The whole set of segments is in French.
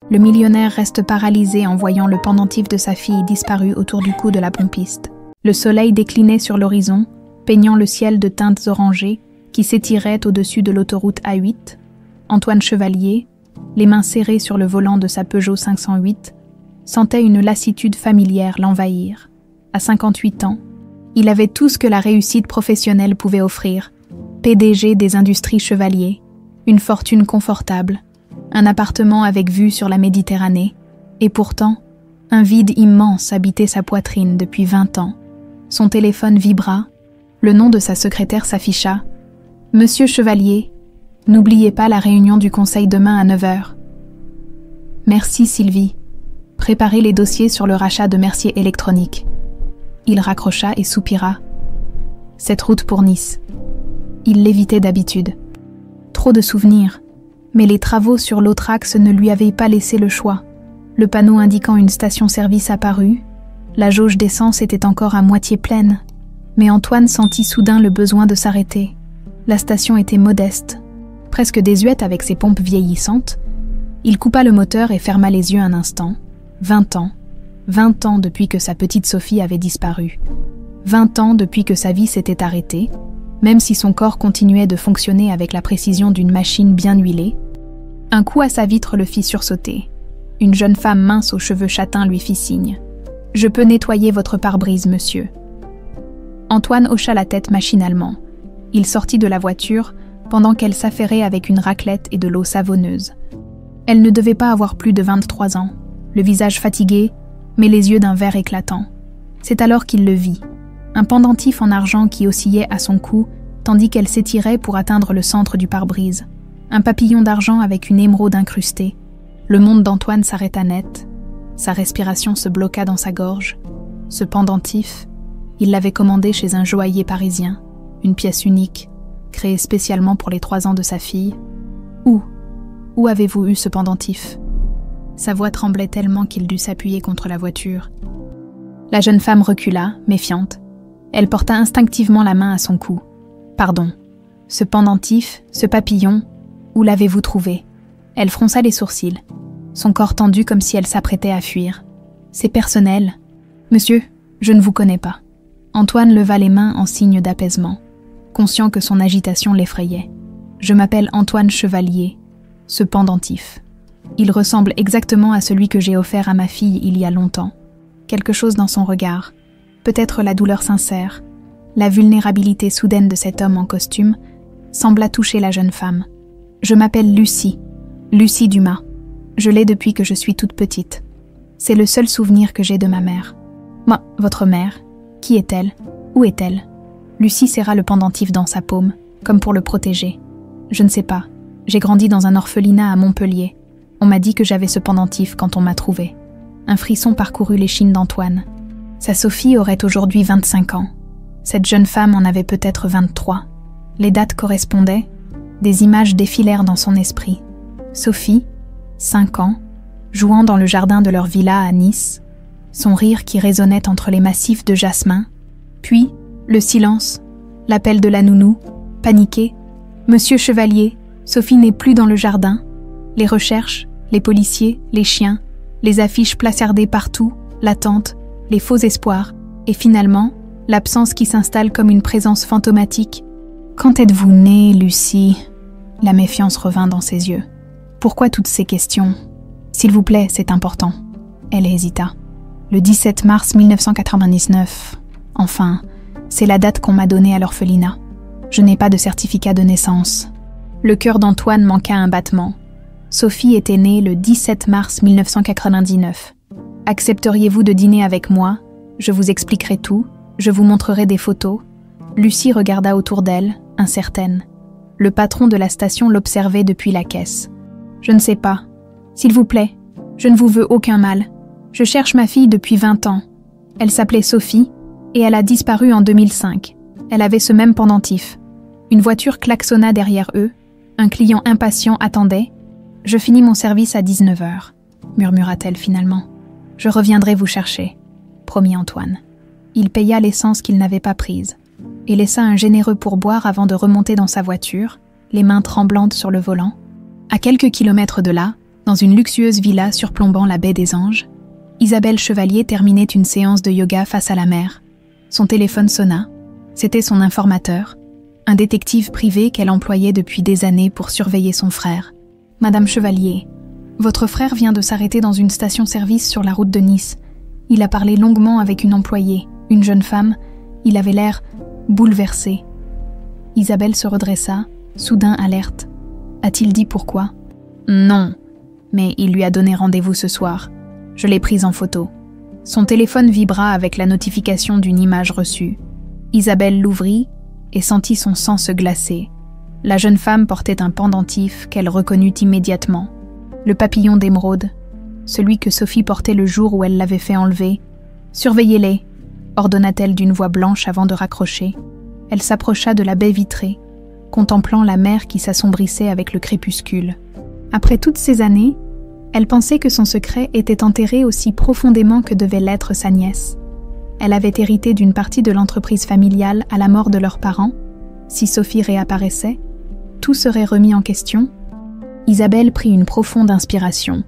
Le millionnaire reste paralysé en voyant le pendentif de sa fille disparu autour du cou de la pompiste. Le soleil déclinait sur l'horizon, peignant le ciel de teintes orangées qui s'étirait au-dessus de l'autoroute A8. Antoine Chevalier, les mains serrées sur le volant de sa Peugeot 508, sentait une lassitude familière l'envahir. À 58 ans, il avait tout ce que la réussite professionnelle pouvait offrir. PDG des industries Chevalier, une fortune confortable, un appartement avec vue sur la Méditerranée, et pourtant, un vide immense habitait sa poitrine depuis 20 ans. Son téléphone vibra, le nom de sa secrétaire s'afficha. « Monsieur Chevalier, n'oubliez pas la réunion du conseil demain à 9h. »« Merci Sylvie. Préparez les dossiers sur le rachat de Mercier Électronique. » Il raccrocha et soupira. Cette route pour Nice. Il l'évitait d'habitude. Trop de souvenirs, mais les travaux sur l'autre axe ne lui avaient pas laissé le choix. Le panneau indiquant une station-service apparut. La jauge d'essence était encore à moitié pleine, mais Antoine sentit soudain le besoin de s'arrêter. La station était modeste, presque désuète avec ses pompes vieillissantes. Il coupa le moteur et ferma les yeux un instant. 20 ans depuis que sa petite Sophie avait disparu. 20 ans depuis que sa vie s'était arrêtée, même si son corps continuait de fonctionner avec la précision d'une machine bien huilée. Un coup à sa vitre le fit sursauter. Une jeune femme mince aux cheveux châtains lui fit signe. « Je peux nettoyer votre pare-brise, monsieur. » Antoine hocha la tête machinalement. Il sortit de la voiture pendant qu'elle s'affairait avec une raclette et de l'eau savonneuse. Elle ne devait pas avoir plus de 23 ans, le visage fatigué, mais les yeux d'un vert éclatant. C'est alors qu'il le vit. Un pendentif en argent qui oscillait à son cou, tandis qu'elle s'étirait pour atteindre le centre du pare-brise. Un papillon d'argent avec une émeraude incrustée. Le monde d'Antoine s'arrêta net. Sa respiration se bloqua dans sa gorge. Ce pendentif, il l'avait commandé chez un joaillier parisien, une pièce unique, créée spécialement pour les 3 ans de sa fille. Où avez-vous eu ce pendentif ? Sa voix tremblait tellement qu'il dut s'appuyer contre la voiture. La jeune femme recula, méfiante. Elle porta instinctivement la main à son cou. « Pardon, ce pendentif, ce papillon, où l'avez-vous trouvé ?» Elle fronça les sourcils, son corps tendu comme si elle s'apprêtait à fuir. « C'est personnel. Monsieur, je ne vous connais pas. » Antoine leva les mains en signe d'apaisement, conscient que son agitation l'effrayait. « Je m'appelle Antoine Chevalier, ce pendentif. Il ressemble exactement à celui que j'ai offert à ma fille il y a longtemps. Quelque chose dans son regard, peut-être la douleur sincère, la vulnérabilité soudaine de cet homme en costume, sembla toucher la jeune femme. Je m'appelle Lucie Dumas. Je l'ai depuis que je suis toute petite. C'est le seul souvenir que j'ai de ma mère. Moi, votre mère, qui est-elle? Où est-elle? Lucie serra le pendentif dans sa paume, comme pour le protéger. Je ne sais pas. J'ai grandi dans un orphelinat à Montpellier. On m'a dit que j'avais ce pendentif quand on m'a trouvé. Un frisson parcourut l'échine d'Antoine. Sa Sophie aurait aujourd'hui 25 ans. Cette jeune femme en avait peut-être 23. Les dates correspondaient. Des images défilèrent dans son esprit. Sophie, 5 ans, jouant dans le jardin de leur villa à Nice, son rire qui résonnait entre les massifs de jasmin, puis le silence, l'appel de la nounou, paniquée. « Monsieur Chevalier, Sophie n'est plus dans le jardin. » Les recherches, les policiers, les chiens, les affiches placardées partout, l'attente, les faux espoirs, et finalement, l'absence qui s'installe comme une présence fantomatique. « Quand êtes-vous née, Lucie ?» La méfiance revint dans ses yeux. « Pourquoi toutes ces questions ? S'il vous plaît, c'est important. » Elle hésita. « Le 17 mars 1999. Enfin, c'est la date qu'on m'a donnée à l'orphelinat. Je n'ai pas de certificat de naissance. » Le cœur d'Antoine manqua un battement. Sophie était née le 17 mars 1999. « Accepteriez-vous de dîner avec moi ? Je vous expliquerai tout. Je vous montrerai des photos. » Lucie regarda autour d'elle, incertaine. Le patron de la station l'observait depuis la caisse. « Je ne sais pas. S'il vous plaît, je ne vous veux aucun mal. Je cherche ma fille depuis 20 ans. Elle s'appelait Sophie et elle a disparu en 2005. Elle avait ce même pendentif. Une voiture klaxonna derrière eux. Un client impatient attendait. « Je finis mon service à 19h, » murmura-t-elle finalement. « Je reviendrai vous chercher, » promit Antoine. Il paya l'essence qu'il n'avait pas prise et laissa un généreux pourboire avant de remonter dans sa voiture, les mains tremblantes sur le volant. À quelques kilomètres de là, Dans une luxueuse villa surplombant la baie des Anges, Isabelle Chevalier terminait une séance de yoga face à la mer. Son téléphone sonna. C'était son informateur, un détective privé qu'elle employait depuis des années pour surveiller son frère. « Madame Chevalier, votre frère vient de s'arrêter dans une station-service sur la route de Nice. Il a parlé longuement avec une employée, une jeune femme. Il avait l'air bouleversé. » Isabelle se redressa, soudain alerte. A-t-il dit pourquoi? Non, mais il lui a donné rendez-vous ce soir. Je l'ai prise en photo. Son téléphone vibra avec la notification d'une image reçue. Isabelle l'ouvrit et sentit son sang se glacer. La jeune femme portait un pendentif qu'elle reconnut immédiatement. Le papillon d'émeraude, celui que Sophie portait le jour où elle l'avait fait enlever. « Surveillez-les », ordonna-t-elle d'une voix blanche avant de raccrocher. Elle s'approcha de la baie vitrée, contemplant la mer qui s'assombrissait avec le crépuscule. Après toutes ces années, elle pensait que son secret était enterré aussi profondément que devait l'être sa nièce. Elle avait hérité d'une partie de l'entreprise familiale à la mort de leurs parents. Si Sophie réapparaissait, tout serait remis en question. Isabelle prit une profonde inspiration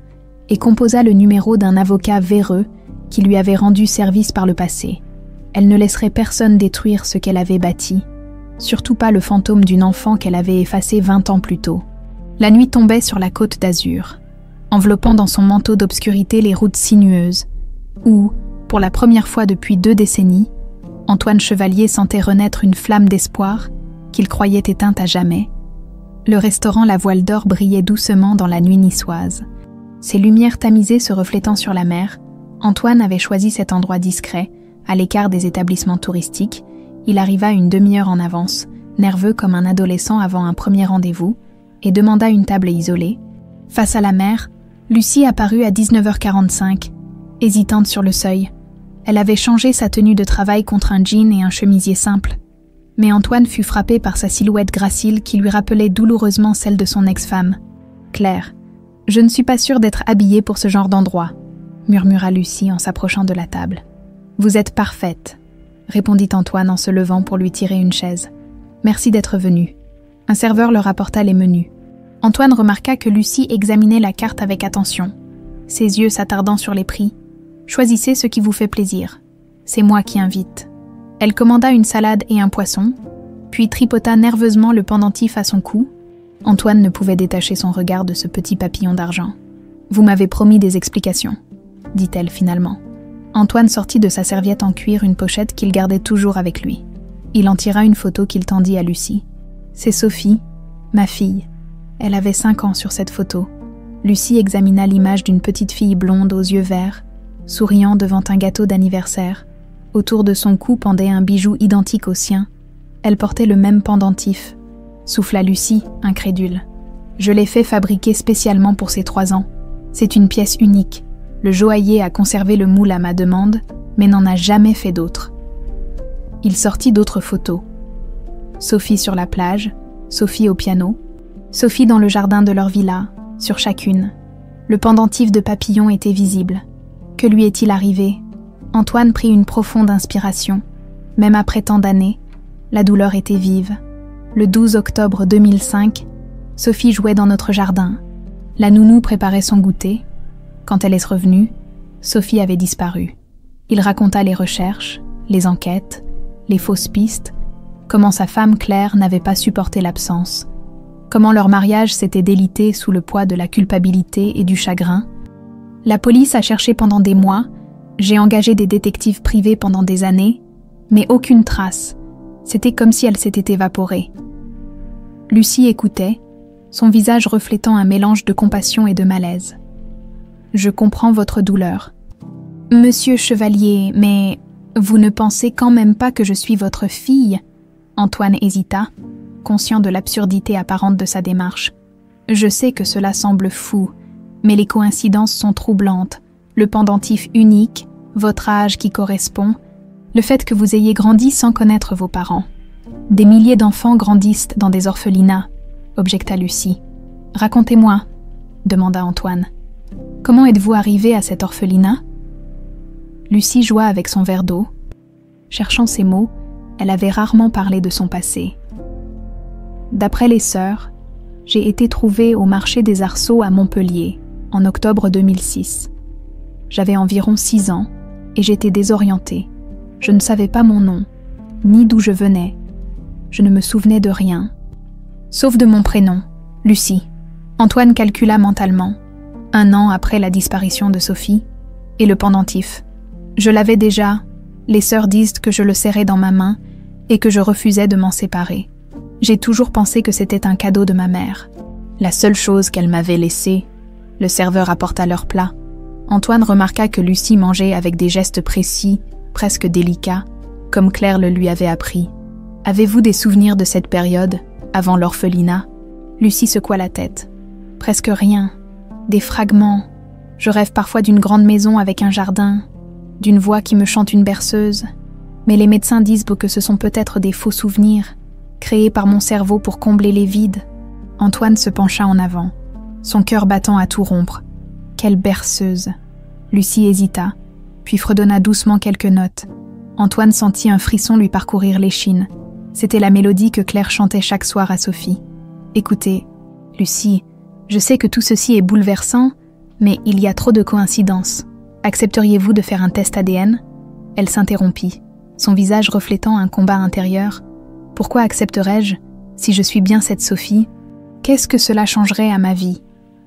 et composa le numéro d'un avocat véreux qui lui avait rendu service par le passé. Elle ne laisserait personne détruire ce qu'elle avait bâti, surtout pas le fantôme d'une enfant qu'elle avait effacé 20 ans plus tôt. La nuit tombait sur la Côte d'Azur, enveloppant dans son manteau d'obscurité les routes sinueuses, où, pour la première fois depuis 2 décennies, Antoine Chevalier sentait renaître une flamme d'espoir qu'il croyait éteinte à jamais. Le restaurant La Voile d'Or brillait doucement dans la nuit niçoise. Ses lumières tamisées se reflétant sur la mer, Antoine avait choisi cet endroit discret, à l'écart des établissements touristiques. Il arriva une demi-heure en avance, nerveux comme un adolescent avant un premier rendez-vous, et demanda une table isolée. Face à la mer, Lucie apparut à 19h45, hésitante sur le seuil. Elle avait changé sa tenue de travail contre un jean et un chemisier simple. Mais Antoine fut frappé par sa silhouette gracile qui lui rappelait douloureusement celle de son ex-femme. « Claire, je ne suis pas sûre d'être habillée pour ce genre d'endroit », murmura Lucie en s'approchant de la table. « Vous êtes parfaite », répondit Antoine en se levant pour lui tirer une chaise. « Merci d'être venue. » Un serveur leur apporta les menus. Antoine remarqua que Lucie examinait la carte avec attention, ses yeux s'attardant sur les prix. « Choisissez ce qui vous fait plaisir. C'est moi qui invite. » Elle commanda une salade et un poisson, puis tripota nerveusement le pendentif à son cou. Antoine ne pouvait détacher son regard de ce petit papillon d'argent. « Vous m'avez promis des explications, » dit-elle finalement. Antoine sortit de sa serviette en cuir une pochette qu'il gardait toujours avec lui. Il en tira une photo qu'il tendit à Lucie. « C'est Sophie, ma fille. Elle avait 5 ans sur cette photo. » Lucie examina l'image d'une petite fille blonde aux yeux verts, souriant devant un gâteau d'anniversaire. Autour de son cou pendait un bijou identique au sien. Elle portait le même pendentif. Souffla Lucie, incrédule. « Je l'ai fait fabriquer spécialement pour ses 3 ans. C'est une pièce unique. Le joaillier a conservé le moule à ma demande, mais n'en a jamais fait d'autres. » Il sortit d'autres photos. Sophie sur la plage, Sophie au piano, Sophie dans le jardin de leur villa, sur chacune. Le pendentif de papillon était visible. Que lui est-il arrivé? Antoine prit une profonde inspiration. Même après tant d'années, la douleur était vive. Le 12 octobre 2005, Sophie jouait dans notre jardin. La nounou préparait son goûter. Quand elle est revenue, Sophie avait disparu. Il raconta les recherches, les enquêtes, les fausses pistes, comment sa femme Claire n'avait pas supporté l'absence, comment leur mariage s'était délité sous le poids de la culpabilité et du chagrin. La police a cherché pendant des mois, j'ai engagé des détectives privés pendant des années, mais aucune trace. C'était comme si elle s'était évaporée. Lucie écoutait, son visage reflétant un mélange de compassion et de malaise. « Je comprends votre douleur. Monsieur Chevalier, mais vous ne pensez quand même pas que je suis votre fille ?» Antoine hésita, conscient de l'absurdité apparente de sa démarche. « Je sais que cela semble fou, mais les coïncidences sont troublantes. Le pendentif unique, votre âge qui correspond, le fait que vous ayez grandi sans connaître vos parents. Des milliers d'enfants grandissent dans des orphelinats, » objecta Lucie. « Racontez-moi, » demanda Antoine. « Comment êtes-vous arrivé à cet orphelinat ?» Lucie joua avec son verre d'eau. Cherchant ses mots, elle avait rarement parlé de son passé. « D'après les sœurs, j'ai été trouvée au marché des arceaux à Montpellier. en octobre 2006. J'avais environ 6 ans et j'étais désorientée. Je ne savais pas mon nom, ni d'où je venais. Je ne me souvenais de rien, sauf de mon prénom, Lucie. Antoine calcula mentalement, 1 an après la disparition de Sophie, et le pendentif. Je l'avais déjà, les sœurs disent que je le serrais dans ma main et que je refusais de m'en séparer. J'ai toujours pensé que c'était un cadeau de ma mère. La seule chose qu'elle m'avait laissée, le serveur apporta leur plat. Antoine remarqua que Lucie mangeait avec des gestes précis, presque délicats, comme Claire le lui avait appris. « Avez-vous des souvenirs de cette période, avant l'orphelinat ?» Lucie secoua la tête. « Presque rien. Des fragments. Je rêve parfois d'une grande maison avec un jardin, d'une voix qui me chante une berceuse. Mais les médecins disent que ce sont peut-être des faux souvenirs, créés par mon cerveau pour combler les vides. » Antoine se pencha en avant, son cœur battant à tout rompre. Quelle berceuse! Lucie hésita, puis fredonna doucement quelques notes. Antoine sentit un frisson lui parcourir l'échine. C'était la mélodie que Claire chantait chaque soir à Sophie. « Écoutez, Lucie, je sais que tout ceci est bouleversant, mais il y a trop de coïncidences. Accepteriez-vous de faire un test ADN ?» Elle s'interrompit, son visage reflétant un combat intérieur. « Pourquoi accepterais-je, si je suis bien cette Sophie? Qu'est-ce que cela changerait à ma vie ?»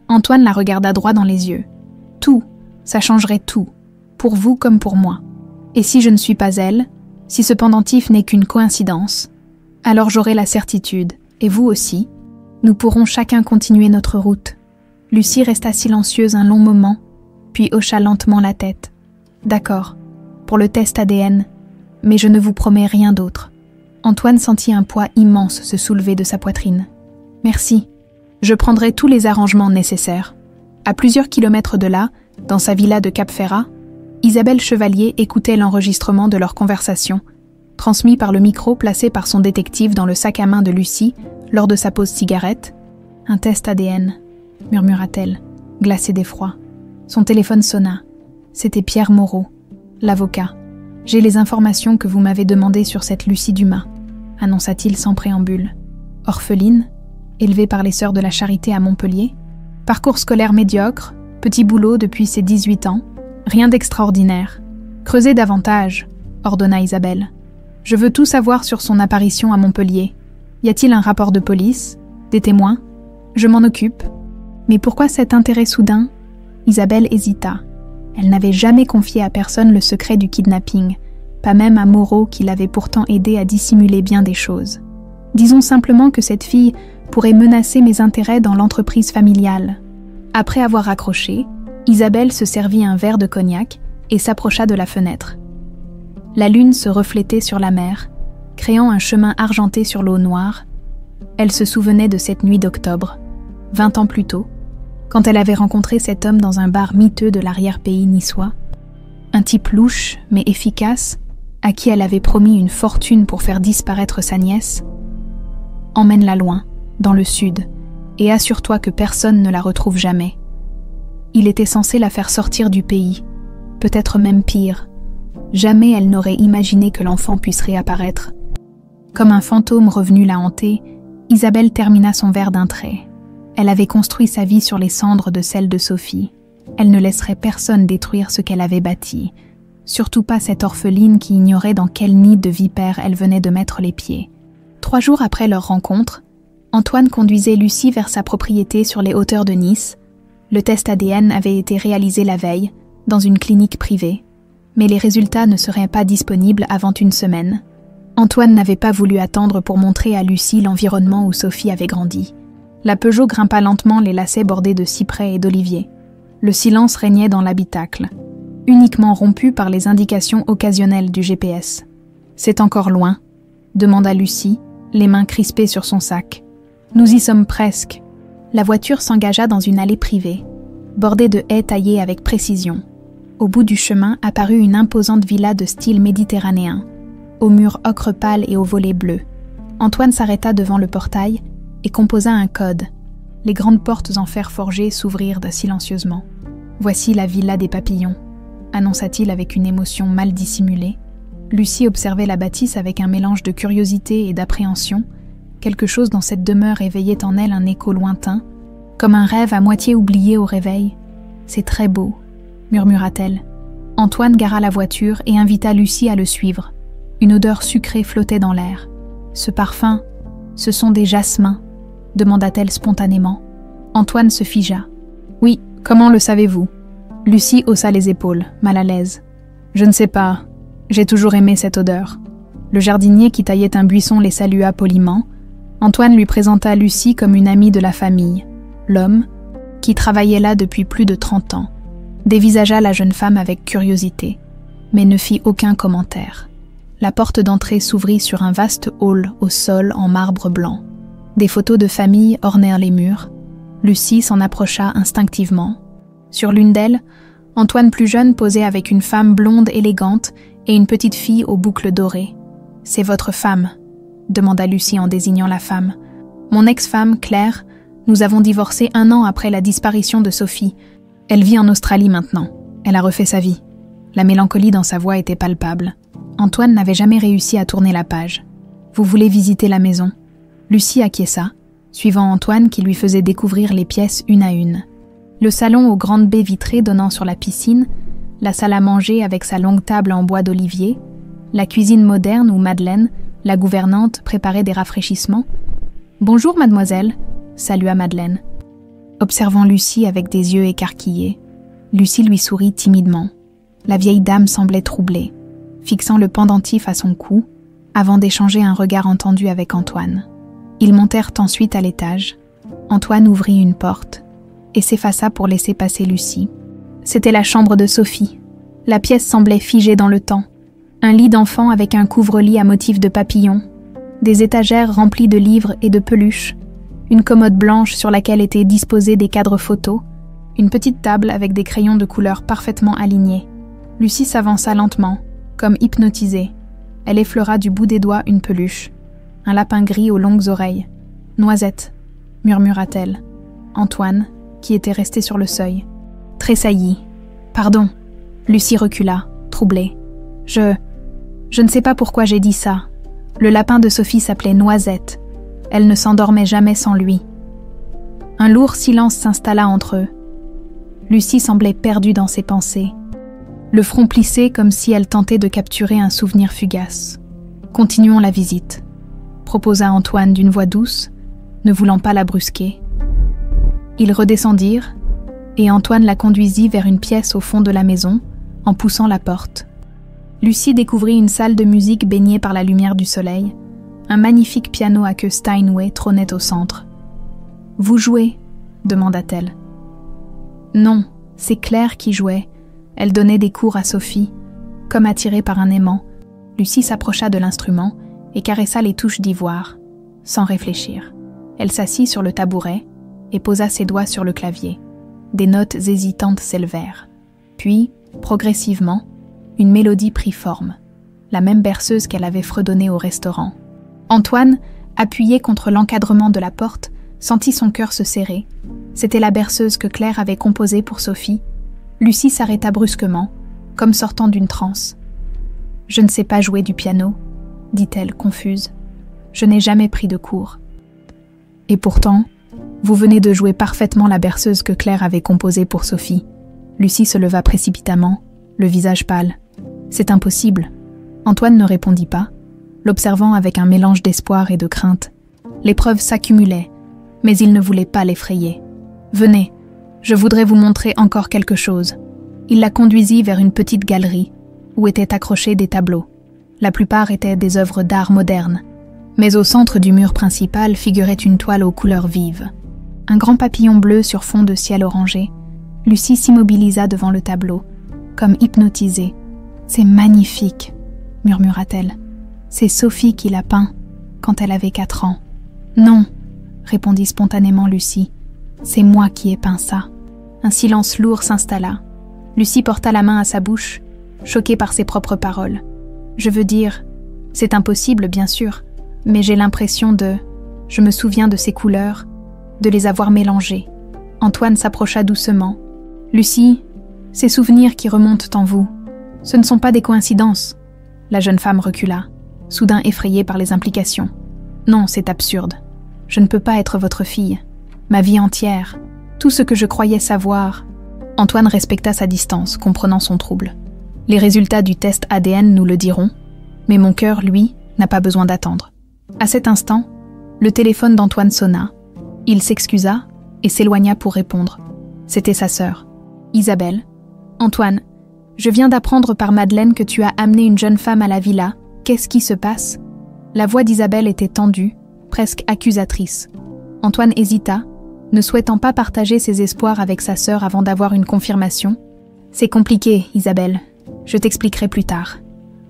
Antoine la regarda droit dans les yeux. « Tout, ça changerait tout, pour vous comme pour moi. Et si je ne suis pas elle, si ce pendentif n'est qu'une coïncidence, alors j'aurai la certitude, et vous aussi, nous pourrons chacun continuer notre route. » Lucie resta silencieuse un long moment, puis hocha lentement la tête. « D'accord, pour le test ADN, mais je ne vous promets rien d'autre. » Antoine sentit un poids immense se soulever de sa poitrine. « Merci, je prendrai tous les arrangements nécessaires. » À plusieurs kilomètres de là, dans sa villa de Cap-Ferrat, Isabelle Chevalier écoutait l'enregistrement de leur conversation, transmis par le micro placé par son détective dans le sac à main de Lucie lors de sa pause cigarette. « Un test ADN, » murmura-t-elle, glacée d'effroi. Son téléphone sonna. C'était Pierre Moreau, l'avocat. « J'ai les informations que vous m'avez demandées sur cette Lucie Dumas, » annonça-t-il sans préambule. Orpheline, élevée par les Sœurs de la Charité à Montpellier, parcours scolaire médiocre, petit boulot depuis ses 18 ans, rien d'extraordinaire. Creusez davantage, ordonna Isabelle. Je veux tout savoir sur son apparition à Montpellier. Y a-t-il un rapport de police? Des témoins? Je m'en occupe. Mais pourquoi cet intérêt soudain? Isabelle hésita. Elle n'avait jamais confié à personne le secret du kidnapping, pas même à Moreau qui l'avait pourtant aidé à dissimuler bien des choses. Disons simplement que cette fille pourrait menacer mes intérêts dans l'entreprise familiale. Après avoir raccroché, Isabelle se servit un verre de cognac et s'approcha de la fenêtre. La lune se reflétait sur la mer, créant un chemin argenté sur l'eau noire. Elle se souvenait de cette nuit d'octobre, 20 ans plus tôt, quand elle avait rencontré cet homme dans un bar miteux de l'arrière-pays niçois. Un type louche mais efficace, à qui elle avait promis une fortune pour faire disparaître sa nièce. « Emmène-la loin, dans le sud, et assure-toi que personne ne la retrouve jamais. » Il était censé la faire sortir du pays, peut-être même pire. Jamais elle n'aurait imaginé que l'enfant puisse réapparaître. Comme un fantôme revenu la hanter, Isabelle termina son verre d'un trait. Elle avait construit sa vie sur les cendres de celle de Sophie. Elle ne laisserait personne détruire ce qu'elle avait bâti, surtout pas cette orpheline qui ignorait dans quel nid de vipères elle venait de mettre les pieds. 3 jours après leur rencontre, Antoine conduisait Lucie vers sa propriété sur les hauteurs de Nice. Le test ADN avait été réalisé la veille, dans une clinique privée, mais les résultats ne seraient pas disponibles avant une semaine. Antoine n'avait pas voulu attendre pour montrer à Lucie l'environnement où Sophie avait grandi. La Peugeot grimpa lentement les lacets bordés de cyprès et d'oliviers. Le silence régnait dans l'habitacle, uniquement rompu par les indications occasionnelles du GPS. « C'est encore loin ?» demanda Lucie, les mains crispées sur son sac. « Nous y sommes presque. » La voiture s'engagea dans une allée privée, bordée de haies taillées avec précision. Au bout du chemin apparut une imposante villa de style méditerranéen, aux murs ocre pâle et aux volets bleus. Antoine s'arrêta devant le portail et composa un code. Les grandes portes en fer forgé s'ouvrirent silencieusement. « Voici la villa des papillons », annonça-t-il avec une émotion mal dissimulée. Lucie observait la bâtisse avec un mélange de curiosité et d'appréhension. Quelque chose dans cette demeure éveillait en elle un écho lointain, comme un rêve à moitié oublié au réveil. C'est très beau, murmura-t-elle. Antoine gara la voiture et invita Lucie à le suivre. Une odeur sucrée flottait dans l'air. Ce parfum, ce sont des jasmins, demanda-t-elle spontanément. Antoine se figea. Oui, comment le savez-vous? Lucie haussa les épaules, mal à l'aise. Je ne sais pas, j'ai toujours aimé cette odeur. Le jardinier qui taillait un buisson les salua poliment. Antoine lui présenta Lucie comme une amie de la famille. L'homme, qui travaillait là depuis plus de 30 ans, dévisagea la jeune femme avec curiosité, mais ne fit aucun commentaire. La porte d'entrée s'ouvrit sur un vaste hall au sol en marbre blanc. Des photos de famille ornèrent les murs. Lucie s'en approcha instinctivement. Sur l'une d'elles, Antoine plus jeune posait avec une femme blonde élégante et une petite fille aux boucles dorées. « C'est votre femme ?» demanda Lucie en désignant la femme. « Mon ex-femme, Claire, nous avons divorcé 1 an après la disparition de Sophie. Elle vit en Australie maintenant. Elle a refait sa vie. » La mélancolie dans sa voix était palpable. Antoine n'avait jamais réussi à tourner la page. « Vous voulez visiter la maison ?» Lucie acquiesça, suivant Antoine qui lui faisait découvrir les pièces une à une. Le salon aux grandes baies vitrées donnant sur la piscine, la salle à manger avec sa longue table en bois d'olivier, la cuisine moderne où Madeleine, la gouvernante, préparait des rafraîchissements. « Bonjour, mademoiselle », salua Madeleine. Observant Lucie avec des yeux écarquillés, Lucie lui sourit timidement. La vieille dame semblait troublée, fixant le pendentif à son cou, avant d'échanger un regard entendu avec Antoine. Ils montèrent ensuite à l'étage. Antoine ouvrit une porte et s'effaça pour laisser passer Lucie. C'était la chambre de Sophie. La pièce semblait figée dans le temps. Un lit d'enfant avec un couvre-lit à motif de papillon, des étagères remplies de livres et de peluches, une commode blanche sur laquelle étaient disposés des cadres photos, une petite table avec des crayons de couleur parfaitement alignés. Lucie s'avança lentement, comme hypnotisée. Elle effleura du bout des doigts une peluche, un lapin gris aux longues oreilles. « Noisette », murmura-t-elle. Antoine, qui était resté sur le seuil, tressaillit. « Pardon ». Lucie recula, troublée. « Je ne sais pas pourquoi j'ai dit ça. Le lapin de Sophie s'appelait Noisette. Elle ne s'endormait jamais sans lui. » Un lourd silence s'installa entre eux. Lucie semblait perdue dans ses pensées, le front plissé comme si elle tentait de capturer un souvenir fugace. « Continuons la visite », proposa Antoine d'une voix douce, ne voulant pas la brusquer. Ils redescendirent, et Antoine la conduisit vers une pièce au fond de la maison, en poussant la porte. Lucie découvrit une salle de musique baignée par la lumière du soleil. Un magnifique piano à queue Steinway trônait au centre. « Vous jouez ?» demanda-t-elle. « Non, c'est Claire qui jouait. Elle donnait des cours à Sophie. » Comme attirée par un aimant, Lucie s'approcha de l'instrument et caressa les touches d'ivoire, sans réfléchir. Elle s'assit sur le tabouret et posa ses doigts sur le clavier. Des notes hésitantes s'élevèrent. Puis, progressivement, une mélodie prit forme, la même berceuse qu'elle avait fredonnée au restaurant. Antoine, appuyé contre l'encadrement de la porte, sentit son cœur se serrer. C'était la berceuse que Claire avait composée pour Sophie. Lucie s'arrêta brusquement, comme sortant d'une transe. « Je ne sais pas jouer du piano », dit-elle confuse. « Je n'ai jamais pris de cours. » « Et pourtant, vous venez de jouer parfaitement la berceuse que Claire avait composée pour Sophie. » Lucie se leva précipitamment, le visage pâle. « C'est impossible. » Antoine ne répondit pas, l'observant avec un mélange d'espoir et de crainte. L'épreuve s'accumulait, mais il ne voulait pas l'effrayer. « Venez, je voudrais vous montrer encore quelque chose. » Il la conduisit vers une petite galerie, où étaient accrochés des tableaux. La plupart étaient des œuvres d'art moderne, mais au centre du mur principal figurait une toile aux couleurs vives. Un grand papillon bleu sur fond de ciel orangé. Lucie s'immobilisa devant le tableau, comme hypnotisée. « C'est magnifique », murmura-t-elle. « C'est Sophie qui l'a peint, quand elle avait 4 ans. »« Non », répondit spontanément Lucie. « C'est moi qui ai peint ça. » Un silence lourd s'installa. Lucie porta la main à sa bouche, choquée par ses propres paroles. « Je veux dire, c'est impossible, bien sûr, mais j'ai l'impression de... Je me souviens de ces couleurs, de les avoir mélangées. » Antoine s'approcha doucement. « Lucie, ces souvenirs qui remontent en vous, ce ne sont pas des coïncidences. » La jeune femme recula, soudain effrayée par les implications. « Non, c'est absurde. Je ne peux pas être votre fille. Ma vie entière, tout ce que je croyais savoir... » Antoine respecta sa distance, comprenant son trouble. Les résultats du test ADN nous le diront, mais mon cœur, lui, n'a pas besoin d'attendre. À cet instant, le téléphone d'Antoine sonna. Il s'excusa et s'éloigna pour répondre. C'était sa sœur, Isabelle. « Antoine, je viens d'apprendre par Madeleine que tu as amené une jeune femme à la villa. Qu'est-ce qui se passe ?» La voix d'Isabelle était tendue, presque accusatrice. Antoine hésita, ne souhaitant pas partager ses espoirs avec sa sœur avant d'avoir une confirmation. « C'est compliqué, Isabelle. Je t'expliquerai plus tard.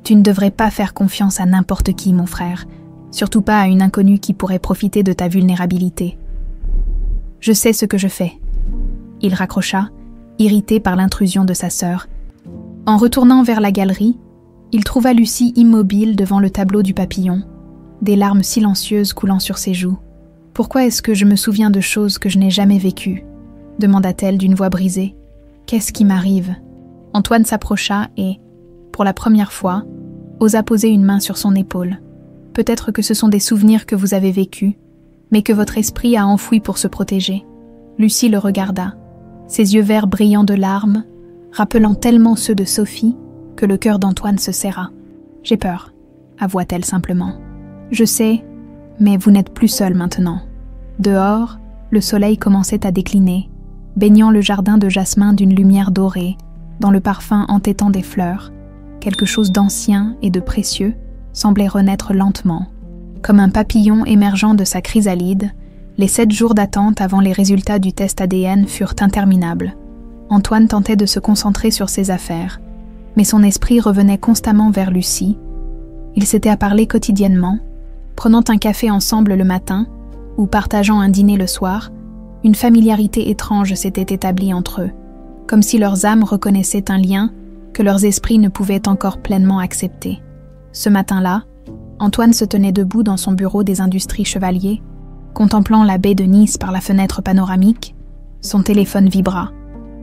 Tu ne devrais pas faire confiance à n'importe qui, mon frère. Surtout pas à une inconnue qui pourrait profiter de ta vulnérabilité. Je sais ce que je fais. » Il raccrocha, irrité par l'intrusion de sa sœur. En retournant vers la galerie, il trouva Lucie immobile devant le tableau du papillon, des larmes silencieuses coulant sur ses joues. « Pourquoi est-ce que je me souviens de choses que je n'ai jamais vécues ?» demanda-t-elle d'une voix brisée. « Qu'est-ce qui m'arrive ?» Antoine s'approcha et, pour la première fois, osa poser une main sur son épaule. « Peut-être que ce sont des souvenirs que vous avez vécus, mais que votre esprit a enfouis pour se protéger. » Lucie le regarda, ses yeux verts brillants de larmes, rappelant tellement ceux de Sophie que le cœur d'Antoine se serra. « J'ai peur, » avoua-t-elle simplement. « Je sais, mais vous n'êtes plus seul maintenant. » Dehors, le soleil commençait à décliner, baignant le jardin de jasmin d'une lumière dorée, dans le parfum entêtant des fleurs. Quelque chose d'ancien et de précieux semblait renaître lentement. Comme un papillon émergeant de sa chrysalide, les 7 jours d'attente avant les résultats du test ADN furent interminables. Antoine tentait de se concentrer sur ses affaires, mais son esprit revenait constamment vers Lucie. Ils s'étaient à parler quotidiennement, prenant un café ensemble le matin ou partageant un dîner le soir. Une familiarité étrange s'était établie entre eux, comme si leurs âmes reconnaissaient un lien que leurs esprits ne pouvaient encore pleinement accepter. Ce matin-là, Antoine se tenait debout dans son bureau des industries Chevalier, contemplant la baie de Nice par la fenêtre panoramique. Son téléphone vibra.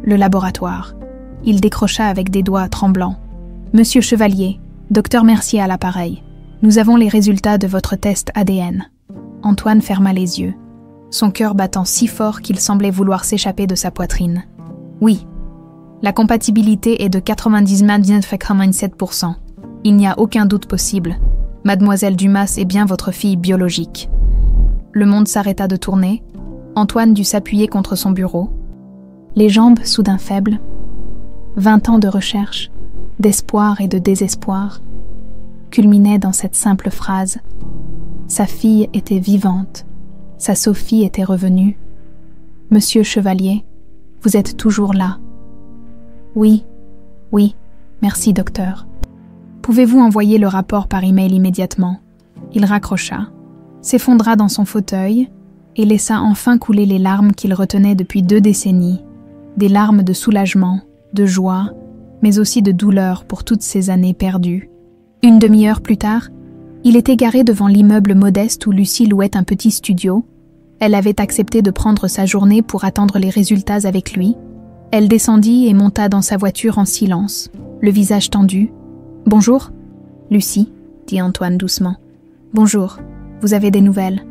Le laboratoire. Il décrocha avec des doigts tremblants. « Monsieur Chevalier, docteur Mercier à l'appareil. Nous avons les résultats de votre test ADN. » Antoine ferma les yeux, son cœur battant si fort qu'il semblait vouloir s'échapper de sa poitrine. « Oui. La compatibilité est de 99,97%. Il n'y a aucun doute possible. Mademoiselle Dumas est bien votre fille biologique. » Le monde s'arrêta de tourner. Antoine dut s'appuyer contre son bureau. Les jambes soudain faibles. 20 ans de recherche, d'espoir et de désespoir, culminaient dans cette simple phrase. Sa fille était vivante. Sa Sophie était revenue. « Monsieur Chevalier, vous êtes toujours là. »« Oui, oui, merci docteur. »« Pouvez-vous envoyer le rapport par email immédiatement ?» Il raccrocha, s'effondra dans son fauteuil et laissa enfin couler les larmes qu'il retenait depuis 2 décennies, des larmes de soulagement, de joie, mais aussi de douleur pour toutes ces années perdues. Une demi-heure plus tard, il était garé devant l'immeuble modeste où Lucie louait un petit studio. Elle avait accepté de prendre sa journée pour attendre les résultats avec lui. Elle descendit et monta dans sa voiture en silence, le visage tendu. « Bonjour, Lucie, » dit Antoine doucement. « Bonjour, vous avez des nouvelles ?»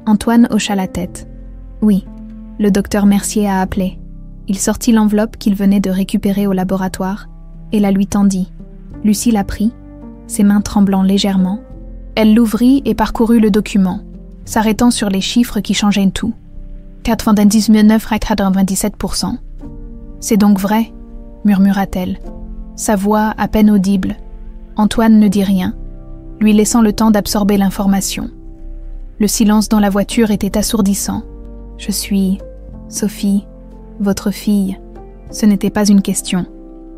Antoine hocha la tête. « Oui, le docteur Mercier a appelé. » Il sortit l'enveloppe qu'il venait de récupérer au laboratoire et la lui tendit. Lucie la prit, ses mains tremblant légèrement. Elle l'ouvrit et parcourut le document, s'arrêtant sur les chiffres qui changeaient tout. 99,97%. « C'est donc vrai ?» murmura-t-elle, sa voix à peine audible. Antoine ne dit rien, lui laissant le temps d'absorber l'information. Le silence dans la voiture était assourdissant. « Je suis Sophie, votre fille. » Ce n'était pas une question,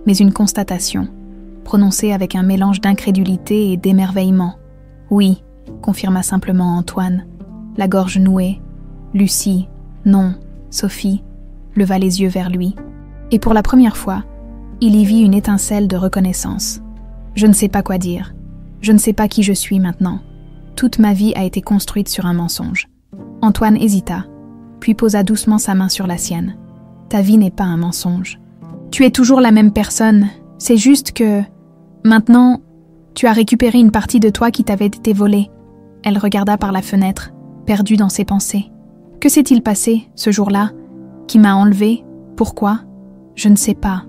mais une constatation, prononcée avec un mélange d'incrédulité et d'émerveillement. « Oui », confirma simplement Antoine, la gorge nouée. Lucie, non, Sophie, leva les yeux vers lui. Et pour la première fois, il y vit une étincelle de reconnaissance. « Je ne sais pas quoi dire. Je ne sais pas qui je suis maintenant. Toute ma vie a été construite sur un mensonge. » Antoine hésita, puis posa doucement sa main sur la sienne. « Ta vie n'est pas un mensonge. Tu es toujours la même personne. C'est juste que, maintenant, tu as récupéré une partie de toi qui t'avait été volée. » Elle regarda par la fenêtre, perdue dans ses pensées. « Que s'est-il passé, ce jour-là? Qui m'a enlevée? Pourquoi? Je ne sais pas,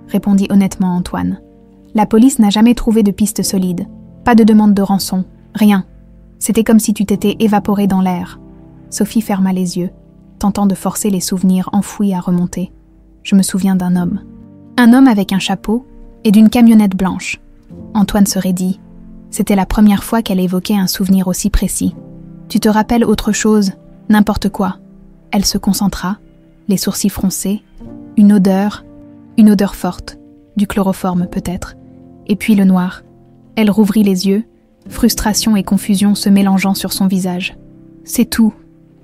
répondit honnêtement Antoine. La police n'a jamais trouvé de piste solide. Pas de demande de rançon. Rien. C'était comme si tu t'étais évaporé dans l'air. Sophie ferma les yeux, tentant de forcer les souvenirs enfouis à remonter. Je me souviens d'un homme. Un homme avec un chapeau et d'une camionnette blanche. Antoine se raidit. C'était la première fois qu'elle évoquait un souvenir aussi précis. Tu te rappelles autre chose, n'importe quoi. Elle se concentra, les sourcils froncés, une odeur forte, du chloroforme peut-être, et puis le noir. Elle rouvrit les yeux, frustration et confusion se mélangeant sur son visage. C'est tout.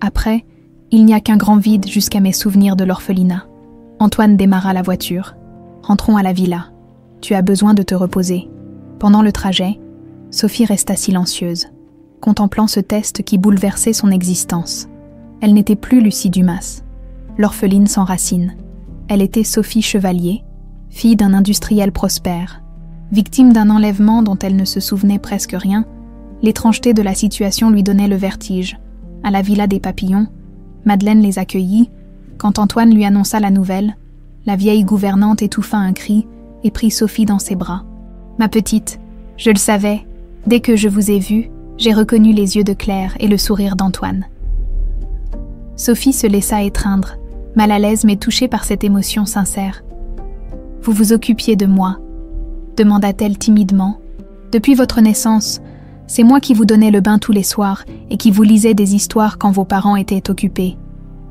Après, il n'y a qu'un grand vide jusqu'à mes souvenirs de l'orphelinat. Antoine démarra la voiture. Rentrons à la villa. Tu as besoin de te reposer. Pendant le trajet, Sophie resta silencieuse, contemplant ce test qui bouleversait son existence. Elle n'était plus Lucie Dumas. L'orpheline s'enracine. Elle était Sophie Chevalier, fille d'un industriel prospère. Victime d'un enlèvement dont elle ne se souvenait presque rien, l'étrangeté de la situation lui donnait le vertige. À la Villa des Papillons, Madeleine les accueillit. Quand Antoine lui annonça la nouvelle, la vieille gouvernante étouffa un cri et prit Sophie dans ses bras. « Ma petite, je le savais. Dès que je vous ai vue, j'ai reconnu les yeux de Claire et le sourire d'Antoine. » Sophie se laissa étreindre, mal à l'aise mais touchée par cette émotion sincère. « Vous vous occupiez de moi ?» demanda-t-elle timidement. « Depuis votre naissance, c'est moi qui vous donnais le bain tous les soirs et qui vous lisais des histoires quand vos parents étaient occupés. »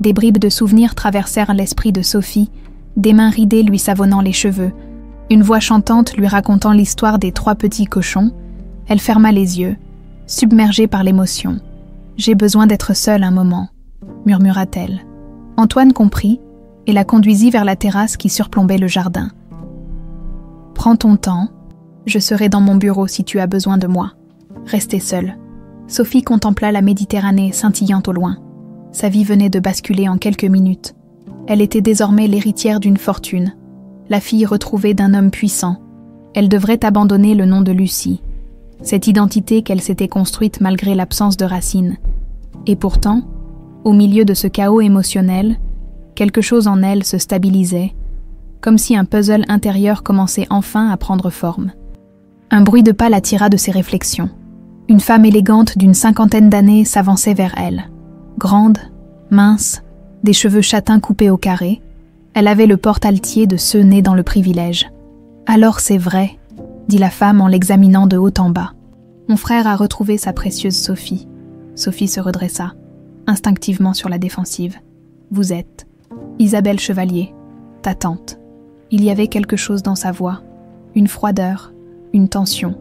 Des bribes de souvenirs traversèrent l'esprit de Sophie, des mains ridées lui savonnant les cheveux. Une voix chantante lui racontant l'histoire des 3 petits cochons. Elle ferma les yeux, submergée par l'émotion. « J'ai besoin d'être seule un moment », murmura-t-elle. Antoine comprit et la conduisit vers la terrasse qui surplombait le jardin. « Prends ton temps, je serai dans mon bureau si tu as besoin de moi. Restez seule. » Sophie contempla la Méditerranée scintillant au loin. Sa vie venait de basculer en quelques minutes. Elle était désormais l'héritière d'une fortune, la fille retrouvée d'un homme puissant. Elle devrait abandonner le nom de Lucie, cette identité qu'elle s'était construite malgré l'absence de racines. Et pourtant, au milieu de ce chaos émotionnel, quelque chose en elle se stabilisait, comme si un puzzle intérieur commençait enfin à prendre forme. Un bruit de pas l'attira de ses réflexions. Une femme élégante d'une 50aine d'années s'avançait vers elle. Grande, mince, des cheveux châtains coupés au carré, elle avait le porte-altier de ceux nés dans le privilège. « Alors c'est vrai », dit la femme en l'examinant de haut en bas. « Mon frère a retrouvé sa précieuse Sophie. » Sophie se redressa, instinctivement sur la défensive. « Vous êtes Isabelle Chevalier, ta tante. » Il y avait quelque chose dans sa voix, une froideur, une tension,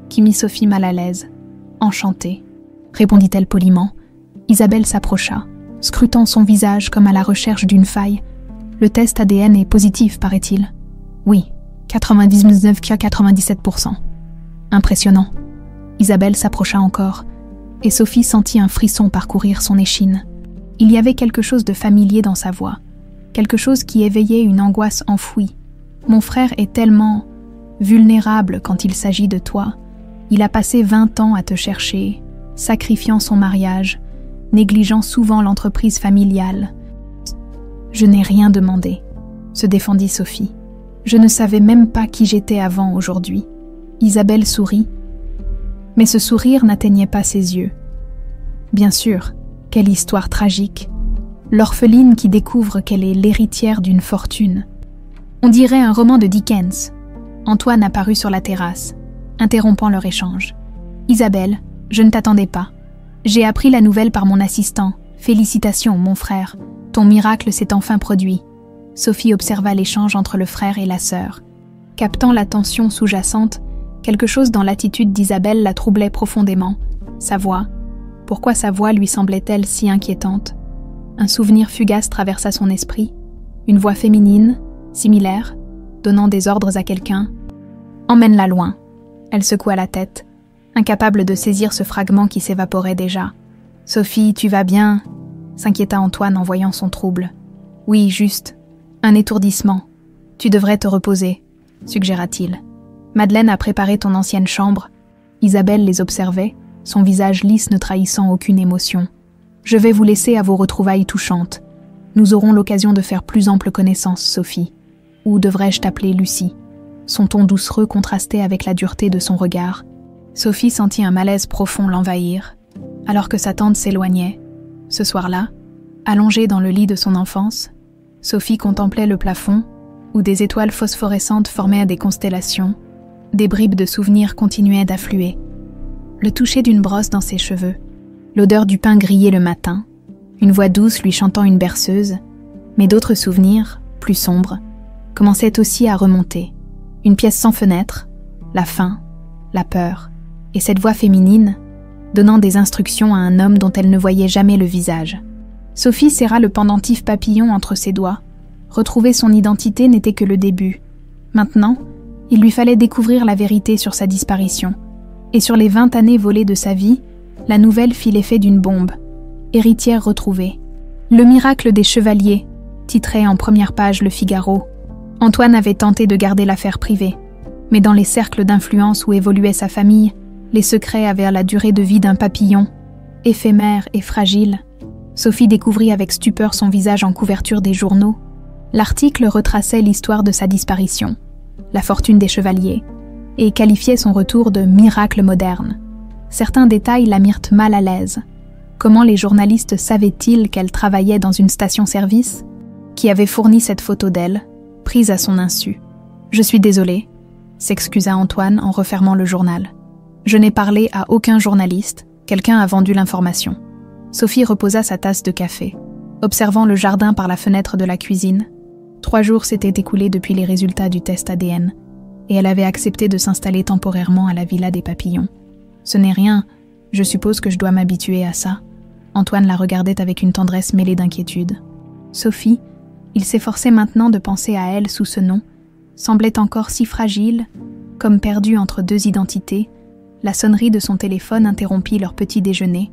qui mit Sophie mal à l'aise. « Enchantée », répondit-elle poliment. Isabelle s'approcha, scrutant son visage comme à la recherche d'une faille. « Le test ADN est positif, paraît-il. »« Oui, 99,97%. » Impressionnant. Isabelle s'approcha encore, et Sophie sentit un frisson parcourir son échine. Il y avait quelque chose de familier dans sa voix, quelque chose qui éveillait une angoisse enfouie. « Mon frère est tellement vulnérable quand il s'agit de toi. Il a passé 20 ans à te chercher, sacrifiant son mariage, négligeant souvent l'entreprise familiale. »« Je n'ai rien demandé, » se défendit Sophie. « Je ne savais même pas qui j'étais avant aujourd'hui. » Isabelle sourit, mais ce sourire n'atteignait pas ses yeux. Bien sûr, quelle histoire tragique. L'orpheline qui découvre qu'elle est l'héritière d'une fortune. On dirait un roman de Dickens. Antoine apparut sur la terrasse, interrompant leur échange. « Isabelle, je ne t'attendais pas. J'ai appris la nouvelle par mon assistant. Félicitations, mon frère. Ton miracle s'est enfin produit. » Sophie observa l'échange entre le frère et la sœur. Captant la tension sous-jacente, quelque chose dans l'attitude d'Isabelle la troublait profondément. Sa voix. Pourquoi sa voix lui semblait-elle si inquiétante? Un souvenir fugace traversa son esprit. Une voix féminine, similaire, donnant des ordres à quelqu'un. « Emmène-la loin. » Elle secoua la tête, incapable de saisir ce fragment qui s'évaporait déjà. « Sophie, tu vas bien ?» s'inquiéta Antoine en voyant son trouble. « Oui, juste. Un étourdissement. Tu devrais te reposer, » suggéra-t-il. « Madeleine a préparé ton ancienne chambre. » Isabelle les observait, son visage lisse ne trahissant aucune émotion. « Je vais vous laisser à vos retrouvailles touchantes. Nous aurons l'occasion de faire plus ample connaissance, Sophie. » ou devrais-je t'appeler Lucie ? Son ton doucereux contrastait avec la dureté de son regard. Sophie sentit un malaise profond l'envahir, alors que sa tante s'éloignait. Ce soir-là, allongée dans le lit de son enfance, Sophie contemplait le plafond, où des étoiles phosphorescentes formaient des constellations. Des bribes de souvenirs continuaient d'affluer. Le toucher d'une brosse dans ses cheveux, l'odeur du pain grillé le matin, une voix douce lui chantant une berceuse, mais d'autres souvenirs, plus sombres, commençaient aussi à remonter. Une pièce sans fenêtre, la faim, la peur, et cette voix féminine, donnant des instructions à un homme dont elle ne voyait jamais le visage. Sophie serra le pendentif papillon entre ses doigts. Retrouver son identité n'était que le début. Maintenant, il lui fallait découvrir la vérité sur sa disparition. Et sur les 20 années volées de sa vie, la nouvelle fit l'effet d'une bombe. Héritière retrouvée. Le miracle des chevaliers, titrait en première page Le Figaro. Antoine avait tenté de garder l'affaire privée. Mais dans les cercles d'influence où évoluait sa famille, les secrets avaient la durée de vie d'un papillon, éphémère et fragile. Sophie découvrit avec stupeur son visage en couverture des journaux. L'article retraçait l'histoire de sa disparition, la fortune des chevaliers, et qualifiait son retour de miracle moderne. Certains détails la mirent mal à l'aise. Comment les journalistes savaient-ils qu'elle travaillait dans une station-service ? Qui avait fourni cette photo d'elle, prise à son insu ? « Je suis désolée », s'excusa Antoine en refermant le journal. « Je n'ai parlé à aucun journaliste, quelqu'un a vendu l'information. » Sophie reposa sa tasse de café, observant le jardin par la fenêtre de la cuisine. 3 jours s'étaient écoulés depuis les résultats du test ADN, et elle avait accepté de s'installer temporairement à la Villa des Papillons. « Ce n'est rien, je suppose que je dois m'habituer à ça. » Antoine la regardait avec une tendresse mêlée d'inquiétude. Sophie, il s'efforçait maintenant de penser à elle sous ce nom, semblait encore si fragile, comme perdue entre 2 identités. La sonnerie de son téléphone interrompit leur petit déjeuner.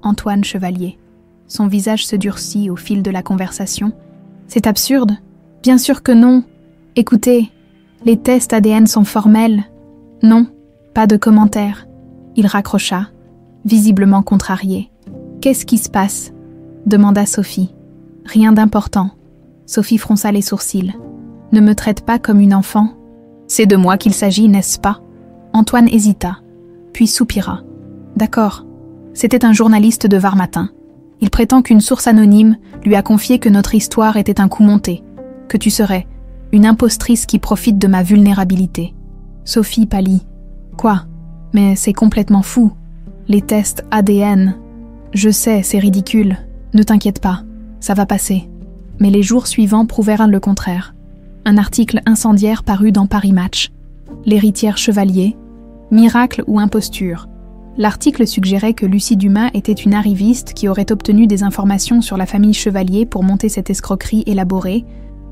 Antoine Chevalier. Son visage se durcit au fil de la conversation. « C'est absurde. Bien sûr que non. Écoutez, les tests ADN sont formels. Non, pas de commentaires. » Il raccrocha, visiblement contrarié. « Qu'est-ce qui se passe ?» demanda Sophie. « Rien d'important. » Sophie fronça les sourcils. « Ne me traite pas comme une enfant. C'est de moi qu'il s'agit, n'est-ce pas ?» Antoine hésita, puis soupira. « D'accord. C'était un journaliste de Var Matin. Il prétend qu'une source anonyme lui a confié que notre histoire était un coup monté, que tu serais une impostrice qui profite de ma vulnérabilité. » Sophie pâlit. « Quoi ? Mais c'est complètement fou. Les tests ADN. Je sais, c'est ridicule. Ne t'inquiète pas, ça va passer. » Mais les jours suivants prouvèrent le contraire. Un article incendiaire parut dans Paris Match. L'héritière Chevalier, miracle ou imposture. L'article suggérait que Lucie Dumas était une arriviste qui aurait obtenu des informations sur la famille Chevalier pour monter cette escroquerie élaborée.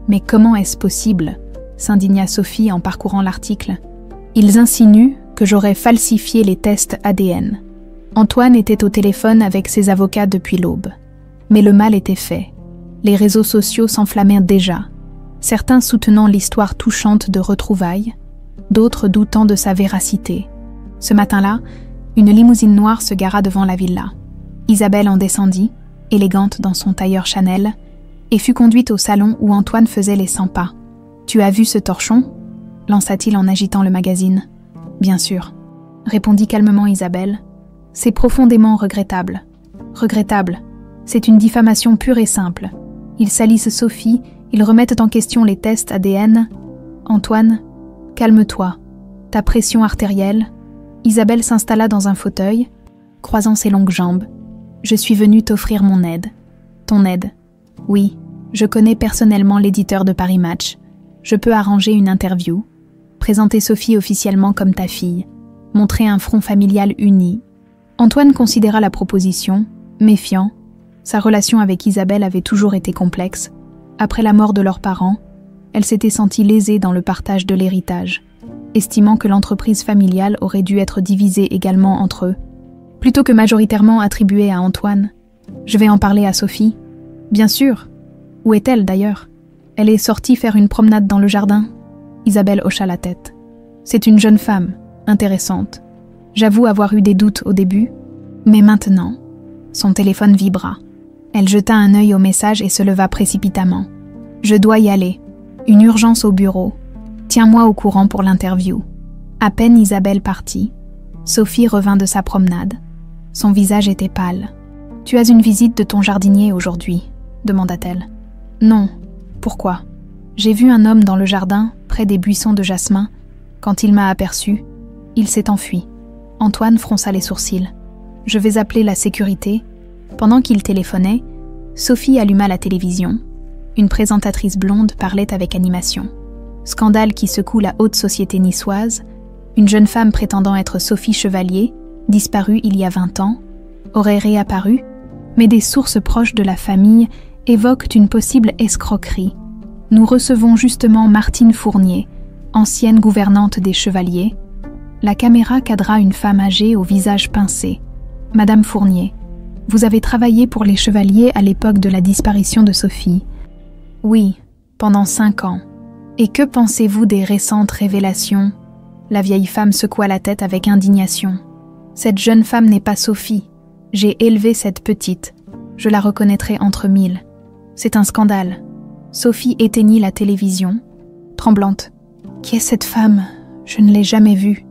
Mais comment est-ce possible ? S'indigna Sophie en parcourant l'article. Ils insinuent que j'aurais falsifié les tests ADN. Antoine était au téléphone avec ses avocats depuis l'aube. Mais le mal était fait. Les réseaux sociaux s'enflammèrent déjà, certains soutenant l'histoire touchante de retrouvailles, d'autres doutant de sa véracité. Ce matin-là, une limousine noire se gara devant la villa. Isabelle en descendit, élégante dans son tailleur Chanel, et fut conduite au salon où Antoine faisait les 100 pas. « Tu as vu ce torchon ?» lança-t-il en agitant le magazine. « Bien sûr », répondit calmement Isabelle. « C'est profondément regrettable. » « Regrettable. C'est une diffamation pure et simple. Ils salissent Sophie, ils remettent en question les tests ADN. Antoine, calme-toi. Ta pression artérielle. » Isabelle s'installa dans un fauteuil, croisant ses longues jambes. « Je suis venue t'offrir mon aide. » « Ton aide. Oui, je connais personnellement l'éditeur de Paris Match. Je peux arranger une interview, présenter Sophie officiellement comme ta fille, montrer un front familial uni. » Antoine considéra la proposition, méfiant. Sa relation avec Isabelle avait toujours été complexe. Après la mort de leurs parents, elle s'était sentie lésée dans le partage de l'héritage, estimant que l'entreprise familiale aurait dû être divisée également entre eux, plutôt que majoritairement attribuée à Antoine. « Je vais en parler à Sophie. »« Bien sûr. Où est-elle d'ailleurs ? Elle est sortie faire une promenade dans le jardin. » Isabelle hocha la tête. « C'est une jeune femme, intéressante. J'avoue avoir eu des doutes au début, mais maintenant... » Son téléphone vibra. Elle jeta un œil au message et se leva précipitamment. « Je dois y aller. Une urgence au bureau. Tiens-moi au courant pour l'interview. À peine Isabelle partie, Sophie revint de sa promenade. Son visage était pâle. « Tu as une visite de ton jardinier aujourd'hui ?» demanda-t-elle. « Non. Pourquoi ? J'ai vu un homme dans le jardin, près des buissons de jasmin. Quand il m'a aperçu, il s'est enfui. » Antoine fronça les sourcils. « Je vais appeler la sécurité. » Pendant qu'il téléphonait, Sophie alluma la télévision. Une présentatrice blonde parlait avec animation. Scandale qui secoue la haute société niçoise. Une jeune femme prétendant être Sophie Chevalier, disparue il y a 20 ans, aurait réapparu, mais des sources proches de la famille évoquent une possible escroquerie. Nous recevons justement Martine Fournier, ancienne gouvernante des Chevaliers. La caméra cadra une femme âgée au visage pincé. « Madame Fournier, vous avez travaillé pour les Chevaliers à l'époque de la disparition de Sophie. » »« Oui, pendant 5 ans. Et que pensez-vous des récentes révélations ?» La vieille femme secoua la tête avec indignation. « Cette jeune femme n'est pas Sophie. J'ai élevé cette petite. Je la reconnaîtrai entre 1000. C'est un scandale. » Sophie éteignit la télévision, tremblante. « Qui est cette femme ? Je ne l'ai jamais vue. »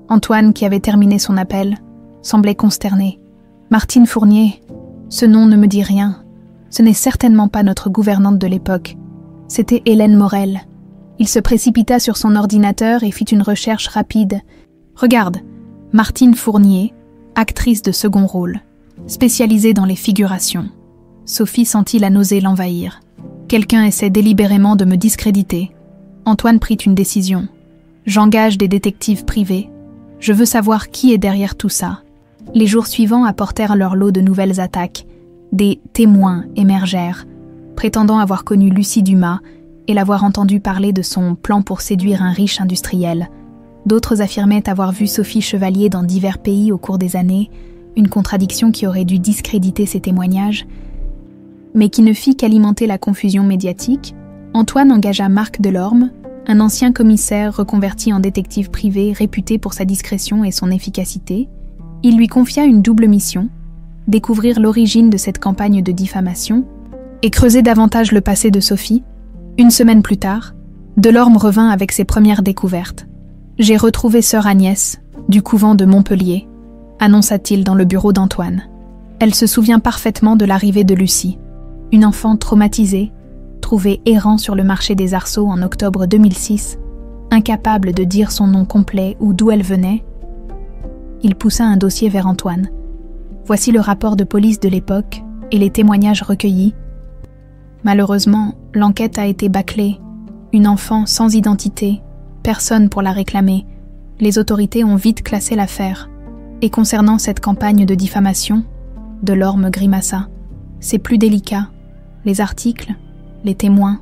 Antoine, qui avait terminé son appel, semblait consterné. « Martine Fournier, ce nom ne me dit rien. Ce n'est certainement pas notre gouvernante de l'époque. C'était Hélène Morel. » Il se précipita sur son ordinateur et fit une recherche rapide. « Regarde, Martine Fournier, actrice de second rôle, spécialisée dans les figurations. » Sophie sentit la nausée l'envahir. Quelqu'un essaie délibérément de me discréditer. Antoine prit une décision. « J'engage des détectives privés. Je veux savoir qui est derrière tout ça. » Les jours suivants apportèrent leur lot de nouvelles attaques. Des témoins émergèrent, prétendant avoir connu Lucie Dumas et l'avoir entendu parler de son plan pour séduire un riche industriel. D'autres affirmaient avoir vu Sophie Chevalier dans divers pays au cours des années, une contradiction qui aurait dû discréditer ces témoignages, mais qui ne fit qu'alimenter la confusion médiatique. Antoine engagea Marc Delorme, un ancien commissaire reconverti en détective privé réputé pour sa discrétion et son efficacité. Il lui confia une double mission, découvrir l'origine de cette campagne de diffamation et creuser davantage le passé de Sophie. Une semaine plus tard, Delorme revint avec ses premières découvertes. « J'ai retrouvé sœur Agnès, du couvent de Montpellier », annonça-t-il dans le bureau d'Antoine. Elle se souvient parfaitement de l'arrivée de Lucie, une enfant traumatisée, trouvée errant sur le marché des arceaux en octobre 2006, incapable de dire son nom complet ou d'où elle venait. Il poussa un dossier vers Antoine. Voici le rapport de police de l'époque et les témoignages recueillis. Malheureusement, l'enquête a été bâclée. Une enfant sans identité, personne pour la réclamer. Les autorités ont vite classé l'affaire. Et concernant cette campagne de diffamation, Delorme grimaça. C'est plus délicat. Les articles, les témoins,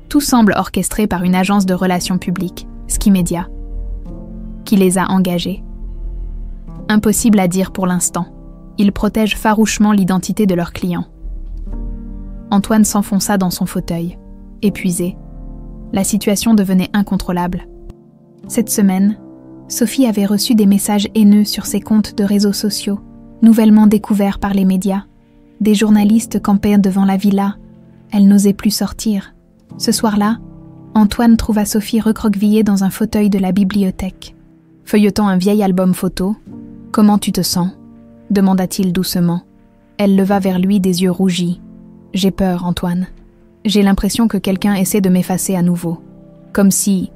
tout semble orchestré par une agence de relations publiques, Skimedia, qui les a engagés. Impossible à dire pour l'instant. Ils protègent farouchement l'identité de leurs clients. Antoine s'enfonça dans son fauteuil, épuisé. La situation devenait incontrôlable. Cette semaine, Sophie avait reçu des messages haineux sur ses comptes de réseaux sociaux, nouvellement découverts par les médias. Des journalistes campaient devant la villa. Elle n'osait plus sortir. Ce soir-là, Antoine trouva Sophie recroquevillée dans un fauteuil de la bibliothèque. Feuilletant un vieil album photo, « Comment tu te sens ?» demanda-t-il doucement. Elle leva vers lui des yeux rougis. « J'ai peur, Antoine. J'ai l'impression que quelqu'un essaie de m'effacer à nouveau. Comme si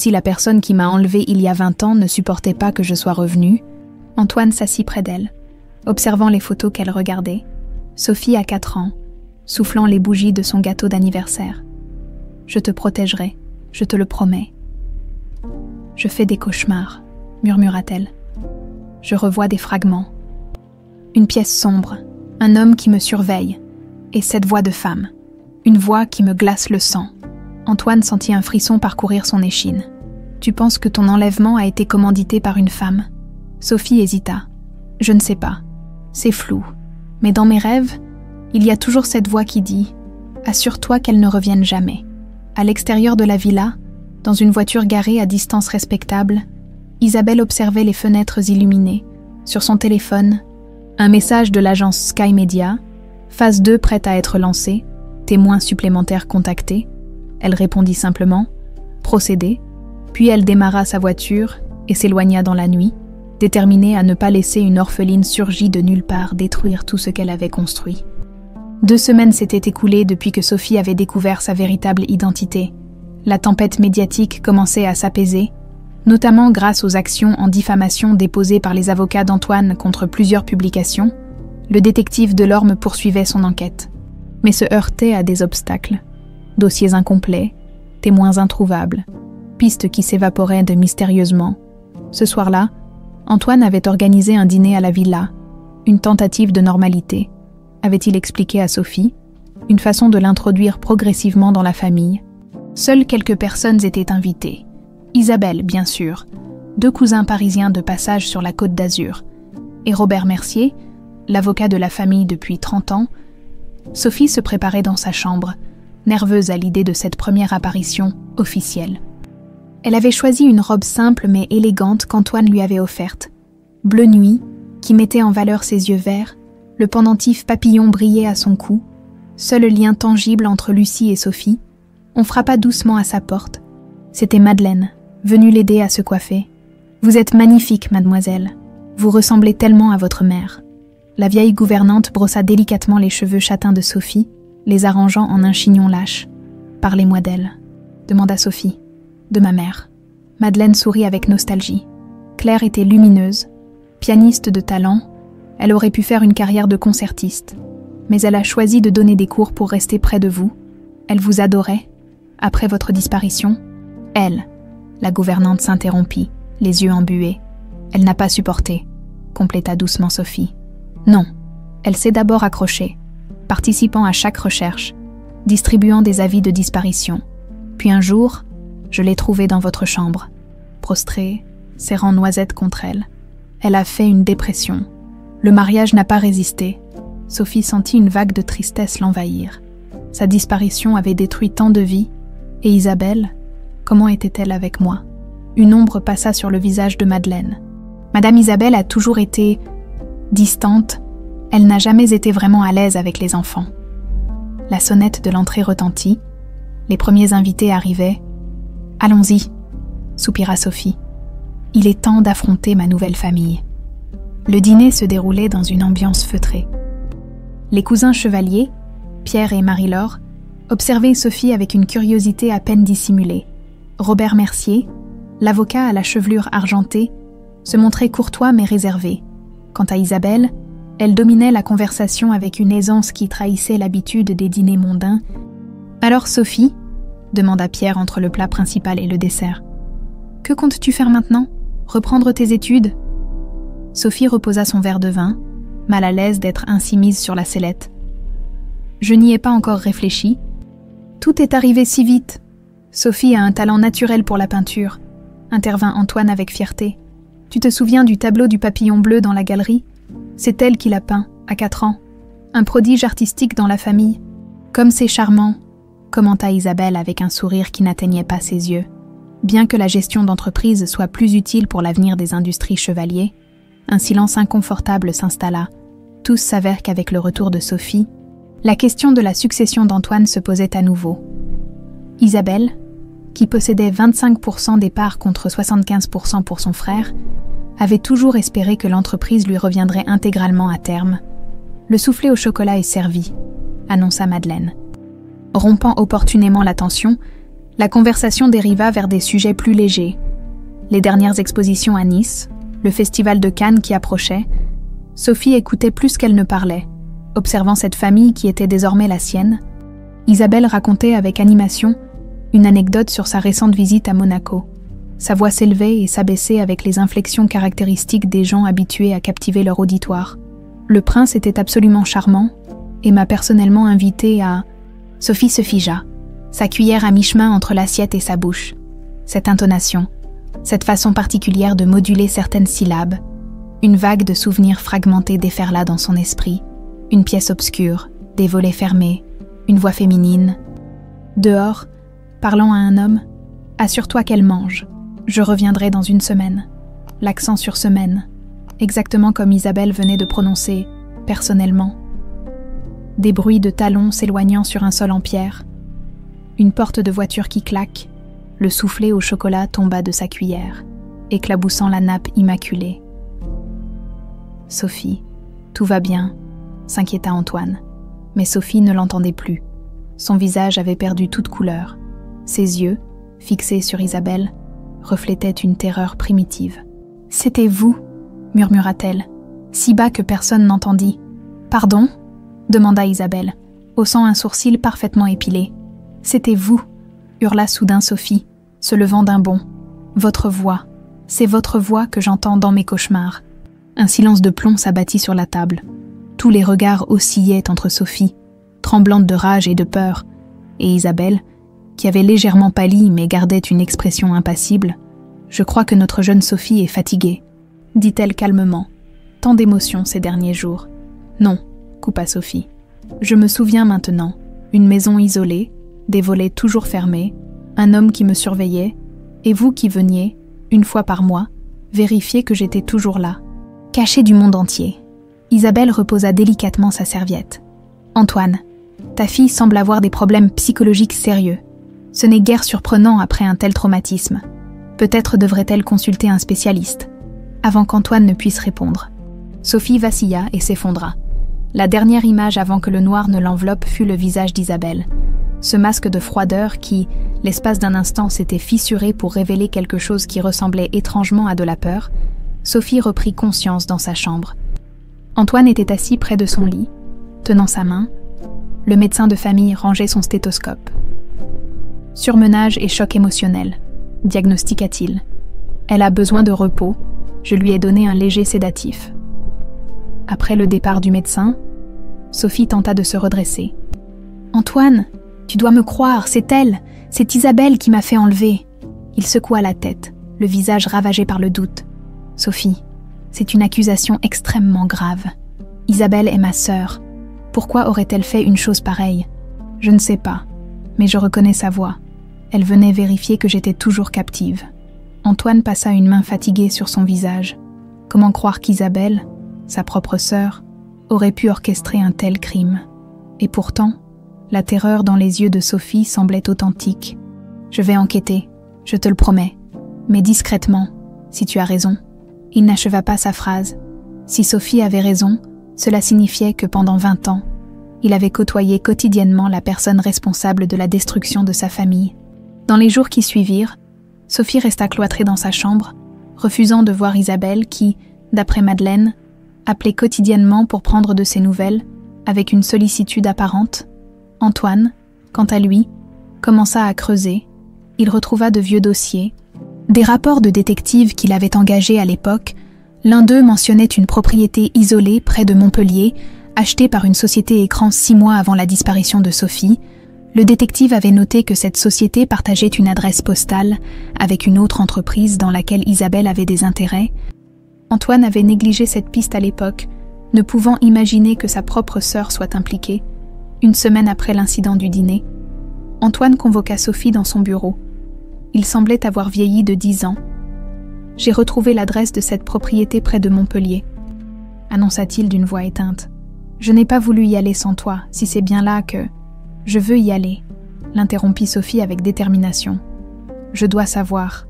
la personne qui m'a enlevée il y a 20 ans ne supportait pas que je sois revenue. » Antoine s'assit près d'elle, observant les photos qu'elle regardait. Sophie a 4 ans, soufflant les bougies de son gâteau d'anniversaire. « Je te protégerai, je te le promets. »« Je fais des cauchemars, » murmura-t-elle. « Je revois des fragments. Une pièce sombre, un homme qui me surveille, et cette voix de femme, une voix qui me glace le sang. » Antoine sentit un frisson parcourir son échine. « Tu penses que ton enlèvement a été commandité par une femme ?» Sophie hésita. « Je ne sais pas. C'est flou. Mais dans mes rêves, il y a toujours cette voix qui dit « Assure-toi qu'elle ne revienne jamais. » À l'extérieur de la villa, dans une voiture garée à distance respectable, Isabelle observait les fenêtres illuminées. Sur son téléphone, un message de l'agence Sky Media, phase 2 prête à être lancée, témoins supplémentaires contactés. Elle répondit simplement « Procédez », puis elle démarra sa voiture et s'éloigna dans la nuit, déterminée à ne pas laisser une orpheline surgie de nulle part détruire tout ce qu'elle avait construit. 2 semaines s'étaient écoulées depuis que Sophie avait découvert sa véritable identité. La tempête médiatique commençait à s'apaiser, notamment grâce aux actions en diffamation déposées par les avocats d'Antoine contre plusieurs publications. Le détective Delorme poursuivait son enquête, mais se heurtait à des obstacles. Dossiers incomplets, témoins introuvables, pistes qui s'évaporaient mystérieusement. Ce soir-là, Antoine avait organisé un dîner à la villa, une tentative de normalité, avait-il expliqué à Sophie, une façon de l'introduire progressivement dans la famille. Seules quelques personnes étaient invitées. Isabelle, bien sûr, 2 cousins parisiens de passage sur la Côte d'Azur, et Robert Mercier, l'avocat de la famille depuis 30 ans. Sophie se préparait dans sa chambre, nerveuse à l'idée de cette première apparition officielle. Elle avait choisi une robe simple mais élégante qu'Antoine lui avait offerte, bleu nuit, qui mettait en valeur ses yeux verts, le pendentif papillon brillait à son cou, seul lien tangible entre Lucie et Sophie. On frappa doucement à sa porte. C'était Madeleine, venue l'aider à se coiffer. « Vous êtes magnifique, mademoiselle. Vous ressemblez tellement à votre mère. » La vieille gouvernante brossa délicatement les cheveux châtains de Sophie, les arrangeant en un chignon lâche. « Parlez-moi d'elle, » demanda Sophie. « De ma mère. » Madeleine sourit avec nostalgie. Claire était lumineuse, pianiste de talent. Elle aurait pu faire une carrière de concertiste. Mais elle a choisi de donner des cours pour rester près de vous. Elle vous adorait. Après votre disparition, elle, la gouvernante s'interrompit, les yeux embués. Elle n'a pas supporté, compléta doucement Sophie. Non, elle s'est d'abord accrochée, participant à chaque recherche, distribuant des avis de disparition. Puis un jour, je l'ai trouvée dans votre chambre, prostrée, serrant Noisette contre elle. Elle a fait une dépression. Le mariage n'a pas résisté. Sophie sentit une vague de tristesse l'envahir. Sa disparition avait détruit tant de vies. Et Isabelle, comment était-elle avec moi? Une ombre passa sur le visage de Madeleine. Madame Isabelle a toujours été distante. Elle n'a jamais été vraiment à l'aise avec les enfants. La sonnette de l'entrée retentit. Les premiers invités arrivaient. « Allons-y », soupira Sophie. « Il est temps d'affronter ma nouvelle famille. » Le dîner se déroulait dans une ambiance feutrée. Les cousins chevaliers, Pierre et Marie-Laure, observaient Sophie avec une curiosité à peine dissimulée. Robert Mercier, l'avocat à la chevelure argentée, se montrait courtois mais réservé. Quant à Isabelle, elle dominait la conversation avec une aisance qui trahissait l'habitude des dîners mondains. « Alors Sophie ?» demanda Pierre entre le plat principal et le dessert. « Que comptes-tu faire maintenant? Reprendre tes études ?» Sophie reposa son verre de vin, mal à l'aise d'être ainsi mise sur la sellette. « Je n'y ai pas encore réfléchi. Tout est arrivé si vite. Sophie a un talent naturel pour la peinture, » intervint Antoine avec fierté. « Tu te souviens du tableau du papillon bleu dans la galerie? C'est elle qui l'a peint, à 4 ans. Un prodige artistique dans la famille. Comme c'est charmant, » commenta Isabelle avec un sourire qui n'atteignait pas ses yeux. Bien que la gestion d'entreprise soit plus utile pour l'avenir des industries chevaliers, un silence inconfortable s'installa. Tous savèrent qu'avec le retour de Sophie, la question de la succession d'Antoine se posait à nouveau. Isabelle, qui possédait 25% des parts contre 75% pour son frère, avait toujours espéré que l'entreprise lui reviendrait intégralement à terme. « Le soufflé au chocolat est servi », annonça Madeleine. Rompant opportunément la tension, la conversation dériva vers des sujets plus légers. Les dernières expositions à Nice, le festival de Cannes qui approchait, Sophie écoutait plus qu'elle ne parlait, observant cette famille qui était désormais la sienne. Isabelle racontait avec animation une anecdote sur sa récente visite à Monaco. Sa voix s'élevait et s'abaissait avec les inflexions caractéristiques des gens habitués à captiver leur auditoire. Le prince était absolument charmant et m'a personnellement invité à... Sophie se figea, sa cuillère à mi-chemin entre l'assiette et sa bouche. Cette intonation, cette façon particulière de moduler certaines syllabes, une vague de souvenirs fragmentés déferla dans son esprit. Une pièce obscure, des volets fermés, une voix féminine. Dehors, parlant à un homme, « Assure-toi qu'elle mange. Je reviendrai dans 1 semaine. » L'accent sur semaine, exactement comme Isabelle venait de prononcer « personnellement ». Des bruits de talons s'éloignant sur un sol en pierre. Une porte de voiture qui claque, le soufflé au chocolat tomba de sa cuillère, éclaboussant la nappe immaculée. « Sophie, tout va bien », s'inquiéta Antoine. Mais Sophie ne l'entendait plus. Son visage avait perdu toute couleur. Ses yeux, fixés sur Isabelle, reflétaient une terreur primitive. « C'était vous », murmura-t-elle, si bas que personne n'entendit. « Pardon ?» demanda Isabelle, haussant un sourcil parfaitement épilé. « C'était vous », hurla soudain Sophie, se levant d'un bond. « Votre voix, c'est votre voix que j'entends dans mes cauchemars. » Un silence de plomb s'abattit sur la table. Tous les regards oscillaient entre Sophie, tremblante de rage et de peur, et Isabelle, qui avait légèrement pâli mais gardait une expression impassible. « Je crois que notre jeune Sophie est fatiguée », dit-elle calmement. « Tant d'émotions ces derniers jours. »« Non », coupa Sophie. « Je me souviens maintenant. Une maison isolée, des volets toujours fermés, un homme qui me surveillait, et vous qui veniez, une fois par mois, vérifier que j'étais toujours là, cachée du monde entier. » Isabelle reposa délicatement sa serviette. « Antoine, ta fille semble avoir des problèmes psychologiques sérieux. Ce n'est guère surprenant après un tel traumatisme. Peut-être devrait-elle consulter un spécialiste. » Avant qu'Antoine ne puisse répondre, Sophie vacilla et s'effondra. La dernière image avant que le noir ne l'enveloppe fut le visage d'Isabelle. Ce masque de froideur qui, l'espace d'un instant, s'était fissuré pour révéler quelque chose qui ressemblait étrangement à de la peur, Sophie reprit conscience dans sa chambre. Antoine était assis près de son lit, tenant sa main. Le médecin de famille rangeait son stéthoscope. « Surmenage et choc émotionnel », diagnostiqua-t-il. « Elle a besoin de repos. Je lui ai donné un léger sédatif. » Après le départ du médecin, Sophie tenta de se redresser. « Antoine, tu dois me croire, c'est elle, c'est Isabelle qui m'a fait enlever. » Il secoua la tête, le visage ravagé par le doute. « Sophie, c'est une accusation extrêmement grave. Isabelle est ma sœur. Pourquoi aurait-elle fait une chose pareille? Je ne sais pas, mais je reconnais sa voix. Elle venait vérifier que j'étais toujours captive. » Antoine passa une main fatiguée sur son visage. Comment croire qu'Isabelle, sa propre sœur, aurait pu orchestrer un tel crime? Et pourtant, la terreur dans les yeux de Sophie semblait authentique. « Je vais enquêter, je te le promets, mais discrètement, si tu as raison. » Il n'acheva pas sa phrase. Si Sophie avait raison, cela signifiait que pendant 20 ans, il avait côtoyé quotidiennement la personne responsable de la destruction de sa famille. Dans les jours qui suivirent, Sophie resta cloîtrée dans sa chambre, refusant de voir Isabelle qui, d'après Madeleine, appelait quotidiennement pour prendre de ses nouvelles, avec une sollicitude apparente. Antoine, quant à lui, commença à creuser. Il retrouva de vieux dossiers, des rapports de détectives qu'il avait engagés à l'époque. L'un d'eux mentionnait une propriété isolée près de Montpellier, achetée par une société écran 6 mois avant la disparition de Sophie. Le détective avait noté que cette société partageait une adresse postale avec une autre entreprise dans laquelle Isabelle avait des intérêts. Antoine avait négligé cette piste à l'époque, ne pouvant imaginer que sa propre sœur soit impliquée. Une semaine après l'incident du dîner, Antoine convoqua Sophie dans son bureau. Il semblait avoir vieilli de 10 ans. « J'ai retrouvé l'adresse de cette propriété près de Montpellier », annonça-t-il d'une voix éteinte. « Je n'ai pas voulu y aller sans toi, si c'est bien là que... »« Je veux y aller », l'interrompit Sophie avec détermination. « Je dois savoir. »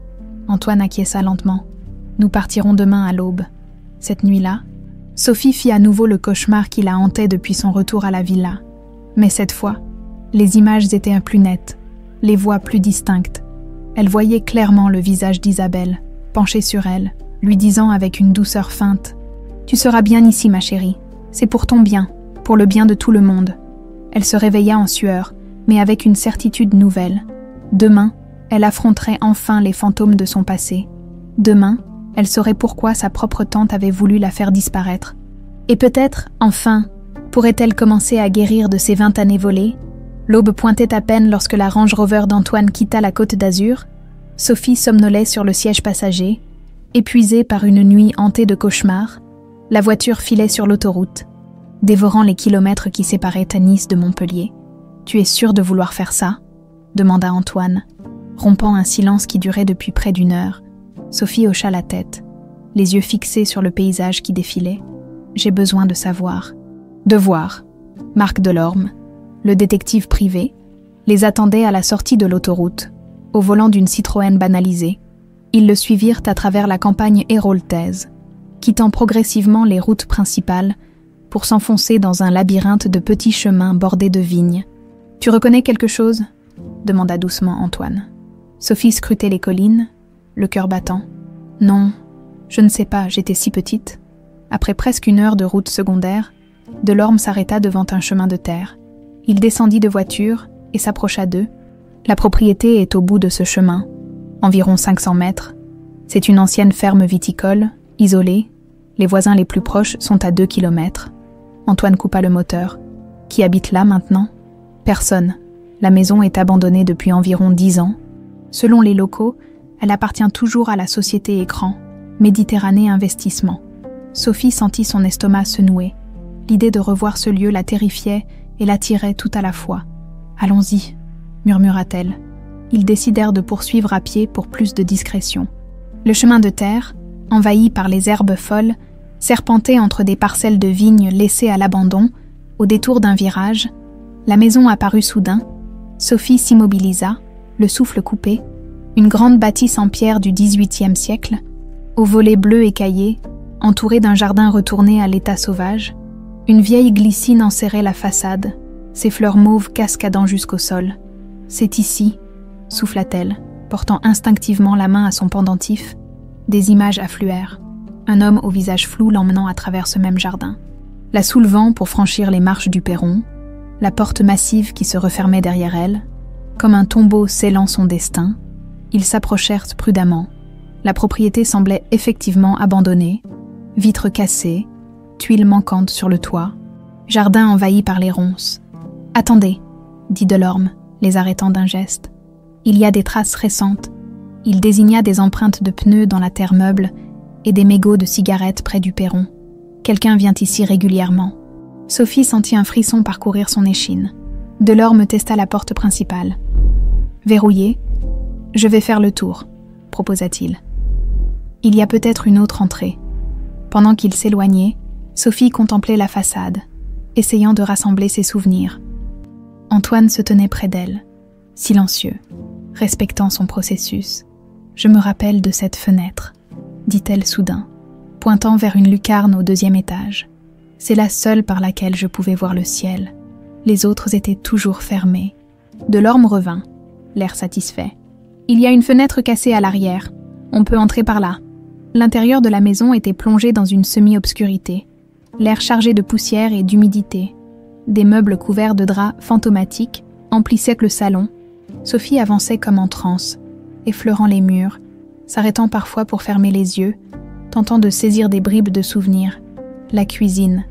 Antoine acquiesça lentement. « Nous partirons demain à l'aube. » Cette nuit-là, Sophie fit à nouveau le cauchemar qui la hantait depuis son retour à la villa. Mais cette fois, les images étaient plus nettes, les voix plus distinctes. Elle voyait clairement le visage d'Isabelle, penché sur elle, lui disant avec une douceur feinte « Tu seras bien ici, ma chérie. C'est pour ton bien, pour le bien de tout le monde. » Elle se réveilla en sueur, mais avec une certitude nouvelle. Demain, elle affronterait enfin les fantômes de son passé. Demain, elle saurait pourquoi sa propre tante avait voulu la faire disparaître. Et peut-être, enfin, pourrait-elle commencer à guérir de ses 20 années volées? L'aube pointait à peine lorsque la Range Rover d'Antoine quitta la Côte d'Azur. Sophie somnolait sur le siège passager. Épuisée par une nuit hantée de cauchemars, la voiture filait sur l'autoroute, dévorant les kilomètres qui séparaient Nice de Montpellier. « Tu es sûre de vouloir faire ça ?» demanda Antoine, rompant un silence qui durait depuis près d'1 heure. Sophie hocha la tête, les yeux fixés sur le paysage qui défilait. « J'ai besoin de savoir. » « De voir. » Marc Delorme, le détective privé, les attendait à la sortie de l'autoroute, au volant d'une Citroën banalisée. Ils le suivirent à travers la campagne héraultaise, quittant progressivement les routes principales pour s'enfoncer dans un labyrinthe de petits chemins bordés de vignes. « Tu reconnais quelque chose ?» demanda doucement Antoine. Sophie scrutait les collines, le cœur battant. « Non, je ne sais pas, j'étais si petite. » Après presque 1 heure de route secondaire, Delorme s'arrêta devant un chemin de terre. Il descendit de voiture et s'approcha d'eux. La propriété est au bout de ce chemin, environ 500 mètres. C'est une ancienne ferme viticole, isolée. Les voisins les plus proches sont à 2 kilomètres. Antoine coupa le moteur. Qui habite là maintenant? Personne. La maison est abandonnée depuis environ 10 ans. Selon les locaux, elle appartient toujours à la société Écran, Méditerranée Investissement. Sophie sentit son estomac se nouer. L'idée de revoir ce lieu la terrifiait et l'attirait tout à la fois. « Allons-y », murmura-t-elle. Ils décidèrent de poursuivre à pied pour plus de discrétion. Le chemin de terre, envahi par les herbes folles, serpentait entre des parcelles de vignes laissées à l'abandon. Au détour d'un virage, la maison apparut soudain. Sophie s'immobilisa, le souffle coupé. Une grande bâtisse en pierre du XVIIIe siècle, aux volets bleus écaillés, entourée d'un jardin retourné à l'état sauvage. Une vieille glycine enserrait la façade, ses fleurs mauves cascadant jusqu'au sol. « C'est ici », souffla-t-elle, portant instinctivement la main à son pendentif. Des images affluèrent. Un homme au visage flou l'emmenant à travers ce même jardin. La soulevant pour franchir les marches du perron, la porte massive qui se refermait derrière elle, comme un tombeau scellant son destin, ils s'approchèrent prudemment. La propriété semblait effectivement abandonnée, vitres cassées, tuiles manquantes sur le toit, jardin envahi par les ronces. « Attendez », dit Delorme, les arrêtant d'un geste. « Il y a des traces récentes. » Il désigna des empreintes de pneus dans la terre meuble et des mégots de cigarettes près du perron. Quelqu'un vient ici régulièrement. Sophie sentit un frisson parcourir son échine. Delorme testa la porte principale. Verrouillée, « Je vais faire le tour », proposa-t-il. Il y a peut-être une autre entrée. Pendant qu'il s'éloignait, Sophie contemplait la façade, essayant de rassembler ses souvenirs. Antoine se tenait près d'elle, silencieux, respectant son processus. « Je me rappelle de cette fenêtre », dit-elle soudain, pointant vers une lucarne au 2e étage. « C'est la seule par laquelle je pouvais voir le ciel. Les autres étaient toujours fermées. » Delorme revint, l'air satisfait. « Il y a une fenêtre cassée à l'arrière. On peut entrer par là. » L'intérieur de la maison était plongé dans une semi-obscurité, l'air chargé de poussière et d'humidité. Des meubles couverts de draps fantomatiques emplissaient le salon. Sophie avançait comme en transe, effleurant les murs, s'arrêtant parfois pour fermer les yeux, tentant de saisir des bribes de souvenirs. « La cuisine »,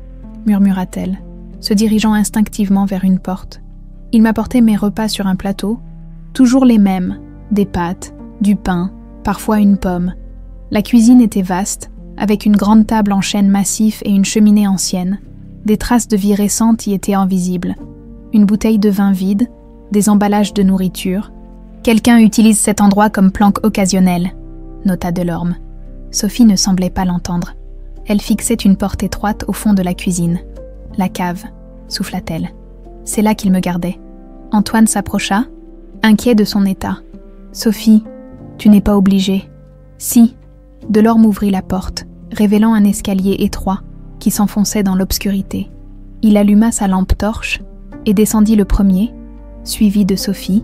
murmura-t-elle, se dirigeant instinctivement vers une porte. « Il m'apportait mes repas sur un plateau, toujours les mêmes, des pâtes, du pain, parfois une pomme. La cuisine était vaste, avec une grande table en chêne massif et une cheminée ancienne. Des traces de vie récente y étaient invisibles. Une bouteille de vin vide, des emballages de nourriture. « Quelqu'un utilise cet endroit comme planque occasionnelle », nota Delorme. Sophie ne semblait pas l'entendre. Elle fixait une porte étroite au fond de la cuisine. « La cave », souffla-t-elle. « C'est là qu'il me gardait. » Antoine s'approcha, inquiet de son état. « Sophie, tu n'es pas obligée. »« Si ». Delorme ouvrit la porte, révélant un escalier étroit qui s'enfonçait dans l'obscurité. Il alluma sa lampe torche et descendit le premier, suivi de Sophie,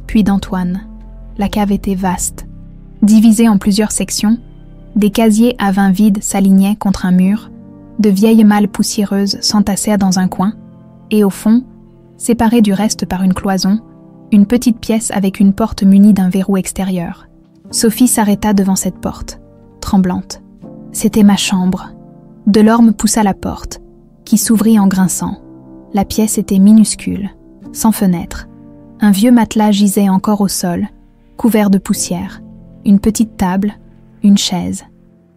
puis d'Antoine. La cave était vaste. Divisée en plusieurs sections, des casiers à vin vides s'alignaient contre un mur, de vieilles malles poussiéreuses s'entassèrent dans un coin, et au fond, séparée du reste par une cloison, une petite pièce avec une porte munie d'un verrou extérieur. Sophie s'arrêta devant cette porte, tremblante. C'était ma chambre. Delorme poussa la porte, qui s'ouvrit en grinçant. La pièce était minuscule, sans fenêtre. Un vieux matelas gisait encore au sol, couvert de poussière. Une petite table, une chaise.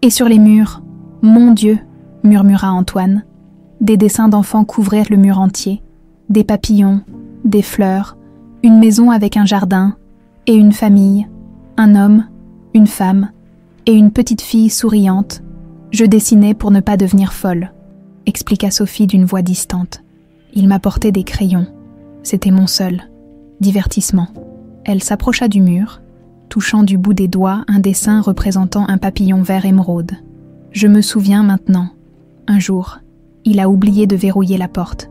Et sur les murs, « Mon Dieu !» murmura Antoine. Des dessins d'enfants couvrirent le mur entier. Des papillons, des fleurs, une maison avec un jardin, et une famille, un homme, une femme, et une petite fille souriante. Je dessinais pour ne pas devenir folle, expliqua Sophie d'une voix distante. Il m'apportait des crayons. C'était mon seul. Divertissement. Elle s'approcha du mur, touchant du bout des doigts un dessin représentant un papillon vert émeraude. Je me souviens maintenant. Un jour, il a oublié de verrouiller la porte.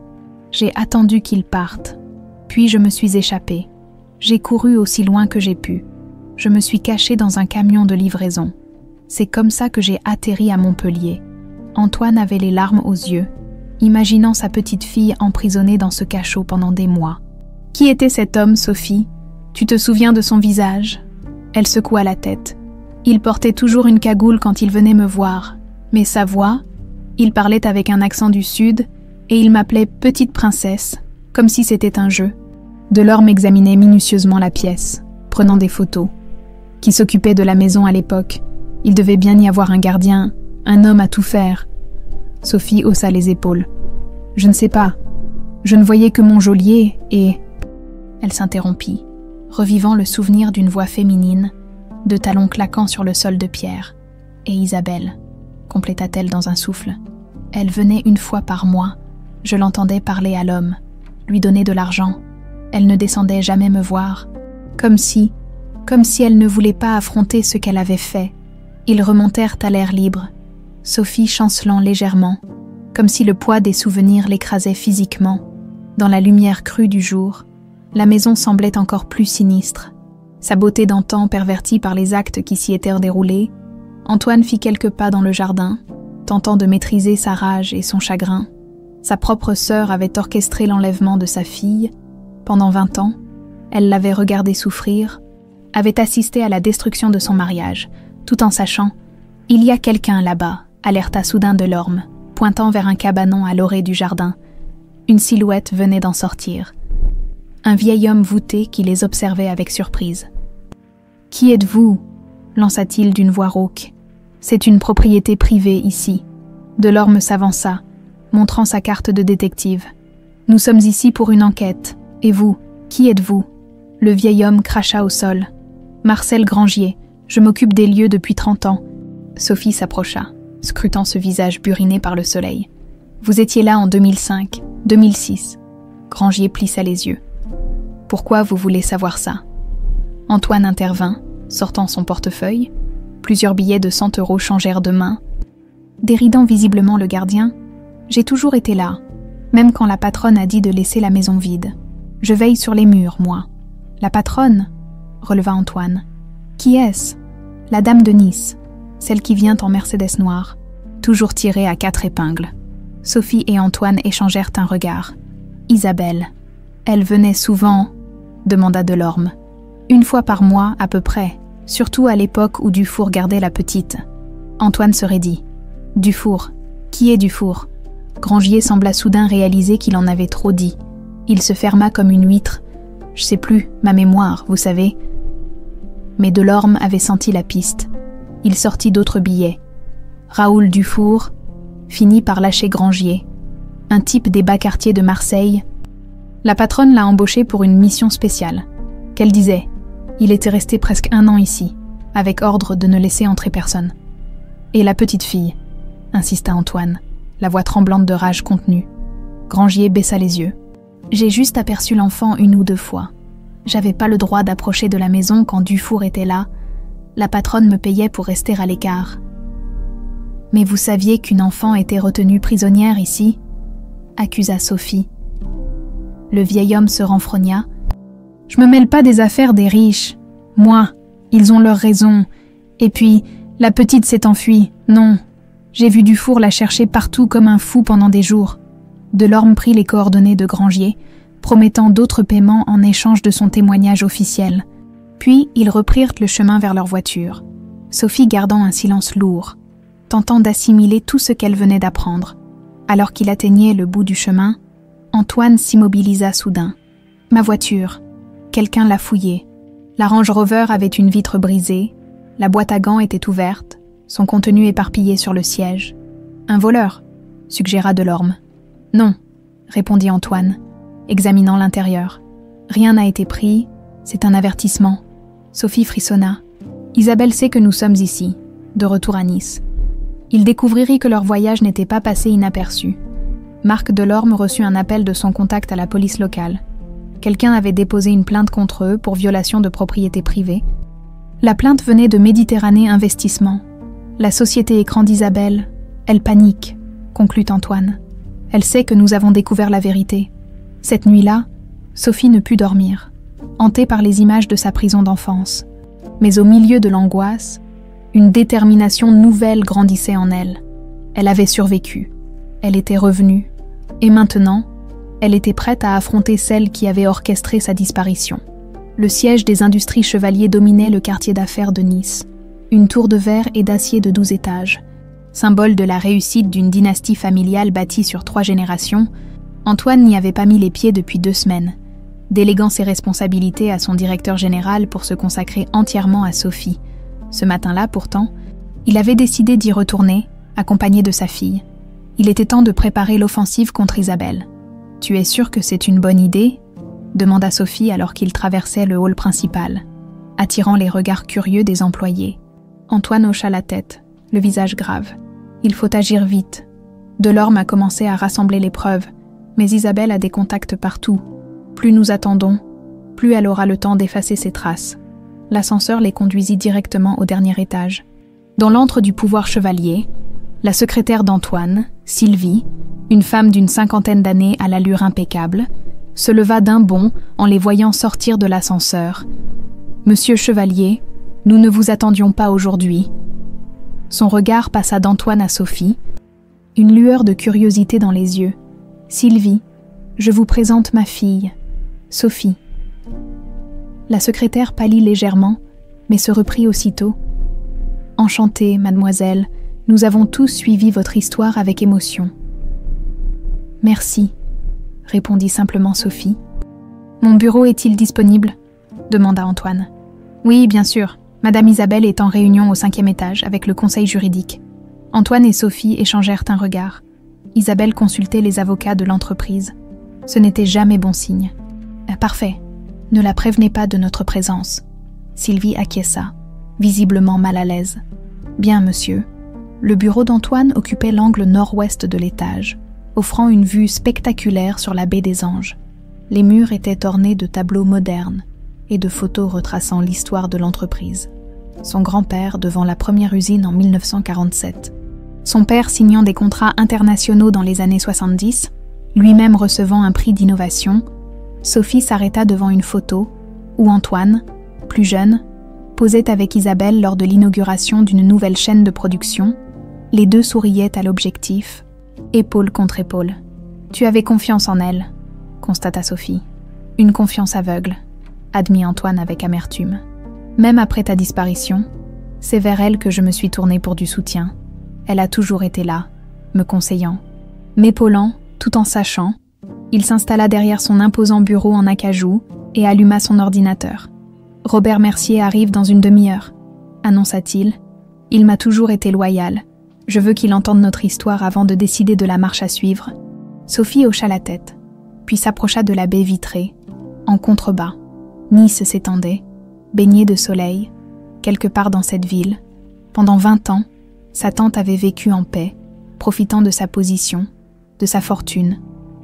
J'ai attendu qu'il parte. Puis je me suis échappée. J'ai couru aussi loin que j'ai pu. Je me suis cachée dans un camion de livraison. C'est comme ça que j'ai atterri à Montpellier. Antoine avait les larmes aux yeux, imaginant sa petite fille emprisonnée dans ce cachot pendant des mois. « Qui était cet homme, Sophie ? Tu te souviens de son visage ?» Elle secoua la tête. Il portait toujours une cagoule quand il venait me voir. Mais sa voix, il parlait avec un accent du Sud et il m'appelait « petite princesse », comme si c'était un jeu. Delorme examinait minutieusement la pièce, prenant des photos. Qui s'occupait de la maison à l'époque ? Il devait bien y avoir un gardien, un homme à tout faire. Sophie haussa les épaules. « Je ne sais pas. Je ne voyais que mon geôlier et... » Elle s'interrompit, revivant le souvenir d'une voix féminine, de talons claquant sur le sol de pierre. « Et Isabelle, compléta-t-elle dans un souffle. Elle venait une fois par mois. Je l'entendais parler à l'homme, lui donner de l'argent. Elle ne descendait jamais me voir. Comme si elle ne voulait pas affronter ce qu'elle avait fait. Ils remontèrent à l'air libre, Sophie chancelant légèrement, comme si le poids des souvenirs l'écrasait physiquement. Dans la lumière crue du jour, la maison semblait encore plus sinistre. Sa beauté d'antan pervertie par les actes qui s'y étaient déroulés, Antoine fit quelques pas dans le jardin, tentant de maîtriser sa rage et son chagrin. Sa propre sœur avait orchestré l'enlèvement de sa fille. Pendant 20 ans, elle l'avait regardé souffrir, avait assisté à la destruction de son mariage, tout en sachant « Il y a quelqu'un là-bas », alerta soudain Delorme, pointant vers un cabanon à l'orée du jardin. Une silhouette venait d'en sortir. Un vieil homme voûté qui les observait avec surprise. « Qui êtes-vous » lança-t-il d'une voix rauque. « C'est une propriété privée ici. » Delorme s'avança, montrant sa carte de détective. « Nous sommes ici pour une enquête. Et vous, qui êtes-vous » Le vieil homme cracha au sol. « Marcel Grangier. Je m'occupe des lieux depuis 30 ans. » Sophie s'approcha, scrutant ce visage buriné par le soleil. « Vous étiez là en 2005, 2006. » Grangier plissa les yeux. « Pourquoi vous voulez savoir ça ?» Antoine intervint, sortant son portefeuille. Plusieurs billets de 100 € changèrent de main. Déridant visiblement le gardien, « J'ai toujours été là, même quand la patronne a dit de laisser la maison vide. Je veille sur les murs, moi. »« La patronne ?» releva Antoine. « Qui est-ce ?»« La dame de Nice, celle qui vient en Mercedes noire, toujours tirée à 4 épingles. » Sophie et Antoine échangèrent un regard. « Isabelle, elle venait souvent ?» demanda Delorme. « 1 fois par mois, à peu près, surtout à l'époque où Dufour gardait la petite. » Antoine se raidit. « Dufour, qui est Dufour ?» Grangier sembla soudain réaliser qu'il en avait trop dit. Il se ferma comme une huître. « Je sais plus, ma mémoire, vous savez. » Mais Delorme avait senti la piste. Il sortit d'autres billets. Raoul Dufour finit par lâcher Grangier, un type des bas quartiers de Marseille. La patronne l'a embauché pour une mission spéciale. Qu'elle disait, il était resté presque 1 an ici, avec ordre de ne laisser entrer personne. « Et la petite fille ?» insista Antoine, la voix tremblante de rage contenue. Grangier baissa les yeux. « J'ai juste aperçu l'enfant 1 ou 2 fois. J'avais pas le droit d'approcher de la maison quand Dufour était là. La patronne me payait pour rester à l'écart. »« Mais vous saviez qu'une enfant était retenue prisonnière ici ?» accusa Sophie. Le vieil homme se renfrogna. « Je me mêle pas des affaires des riches. Moi, ils ont leurs raisons. Et puis, la petite s'est enfuie. Non. J'ai vu Dufour la chercher partout comme un fou pendant des jours. » Delorme prit les coordonnées de Grangier, promettant d'autres paiements en échange de son témoignage officiel. Puis, ils reprirent le chemin vers leur voiture, Sophie gardant un silence lourd, tentant d'assimiler tout ce qu'elle venait d'apprendre. Alors qu'il atteignait le bout du chemin, Antoine s'immobilisa soudain. « Ma voiture. Quelqu'un l'a fouillée. La Range Rover avait une vitre brisée, la boîte à gants était ouverte, son contenu éparpillé sur le siège. Un voleur, suggéra Delorme. « Non, répondit Antoine, examinant l'intérieur. Rien n'a été pris, c'est un avertissement. » Sophie frissonna. Isabelle sait que nous sommes ici, de retour à Nice. Il découvrirait que leur voyage n'était pas passé inaperçu. Marc Delorme reçut un appel de son contact à la police locale. Quelqu'un avait déposé une plainte contre eux pour violation de propriété privée. La plainte venait de Méditerranée Investissement. La société écran d'Isabelle, elle panique, conclut Antoine. Elle sait que nous avons découvert la vérité. Cette nuit-là, Sophie ne put dormir, hantée par les images de sa prison d'enfance. Mais au milieu de l'angoisse, une détermination nouvelle grandissait en elle. Elle avait survécu. Elle était revenue. Et maintenant, elle était prête à affronter celle qui avait orchestré sa disparition. Le siège des industries chevaliers dominait le quartier d'affaires de Nice. Une tour de verre et d'acier de 12 étages. Symbole de la réussite d'une dynastie familiale bâtie sur 3 générations, Antoine n'y avait pas mis les pieds depuis 2 semaines, déléguant ses responsabilités à son directeur général pour se consacrer entièrement à Sophie. Ce matin-là, pourtant, il avait décidé d'y retourner, accompagné de sa fille. Il était temps de préparer l'offensive contre Isabelle. « Tu es sûr que c'est une bonne idée ?» demanda Sophie alors qu'il traversait le hall principal, attirant les regards curieux des employés. Antoine hocha la tête, le visage grave. « Il faut agir vite. Delorme a commencé à rassembler les preuves, mais Isabelle a des contacts partout. Plus nous attendons, plus elle aura le temps d'effacer ses traces. » L'ascenseur les conduisit directement au dernier étage. Dans l'antre du pouvoir chevalier, la secrétaire d'Antoine, Sylvie, une femme d'une 50aine d'années à l'allure impeccable, se leva d'un bond en les voyant sortir de l'ascenseur. « Monsieur Chevalier, nous ne vous attendions pas aujourd'hui. » Son regard passa d'Antoine à Sophie, une lueur de curiosité dans les yeux. « Sylvie, je vous présente ma fille, Sophie. » La secrétaire pâlit légèrement, mais se reprit aussitôt. « Enchantée, mademoiselle, nous avons tous suivi votre histoire avec émotion. »« Merci, » répondit simplement Sophie. « Mon bureau est-il disponible ?» demanda Antoine. « Oui, bien sûr. Madame Isabelle est en réunion au 5e étage avec le conseil juridique. » Antoine et Sophie échangèrent un regard. Isabelle consultait les avocats de l'entreprise. Ce n'était jamais bon signe. « Parfait. Ne la prévenez pas de notre présence. » Sylvie acquiesça, visiblement mal à l'aise. « Bien, monsieur. » Le bureau d'Antoine occupait l'angle nord-ouest de l'étage, offrant une vue spectaculaire sur la baie des Anges. Les murs étaient ornés de tableaux modernes et de photos retraçant l'histoire de l'entreprise. Son grand-père devant la première usine en 1947. Son père signant des contrats internationaux dans les années 70, lui-même recevant un prix d'innovation, Sophie s'arrêta devant une photo où Antoine, plus jeune, posait avec Isabelle lors de l'inauguration d'une nouvelle chaîne de production. Les deux souriaient à l'objectif, épaule contre épaule. « Tu avais confiance en elle », constata Sophie. « Une confiance aveugle », admit Antoine avec amertume. « Même après ta disparition, c'est vers elle que je me suis tournée pour du soutien. Elle a toujours été là, me conseillant. » M'épaulant, tout en sachant, il s'installa derrière son imposant bureau en acajou et alluma son ordinateur. « Robert Mercier arrive dans une demi-heure, » annonça-t-il. « Il m'a toujours été loyal. Je veux qu'il entende notre histoire avant de décider de la marche à suivre. » Sophie hocha la tête, puis s'approcha de la baie vitrée. En contrebas, Nice s'étendait, baignée de soleil, quelque part dans cette ville. Pendant 20 ans, sa tante avait vécu en paix, profitant de sa position, de sa fortune,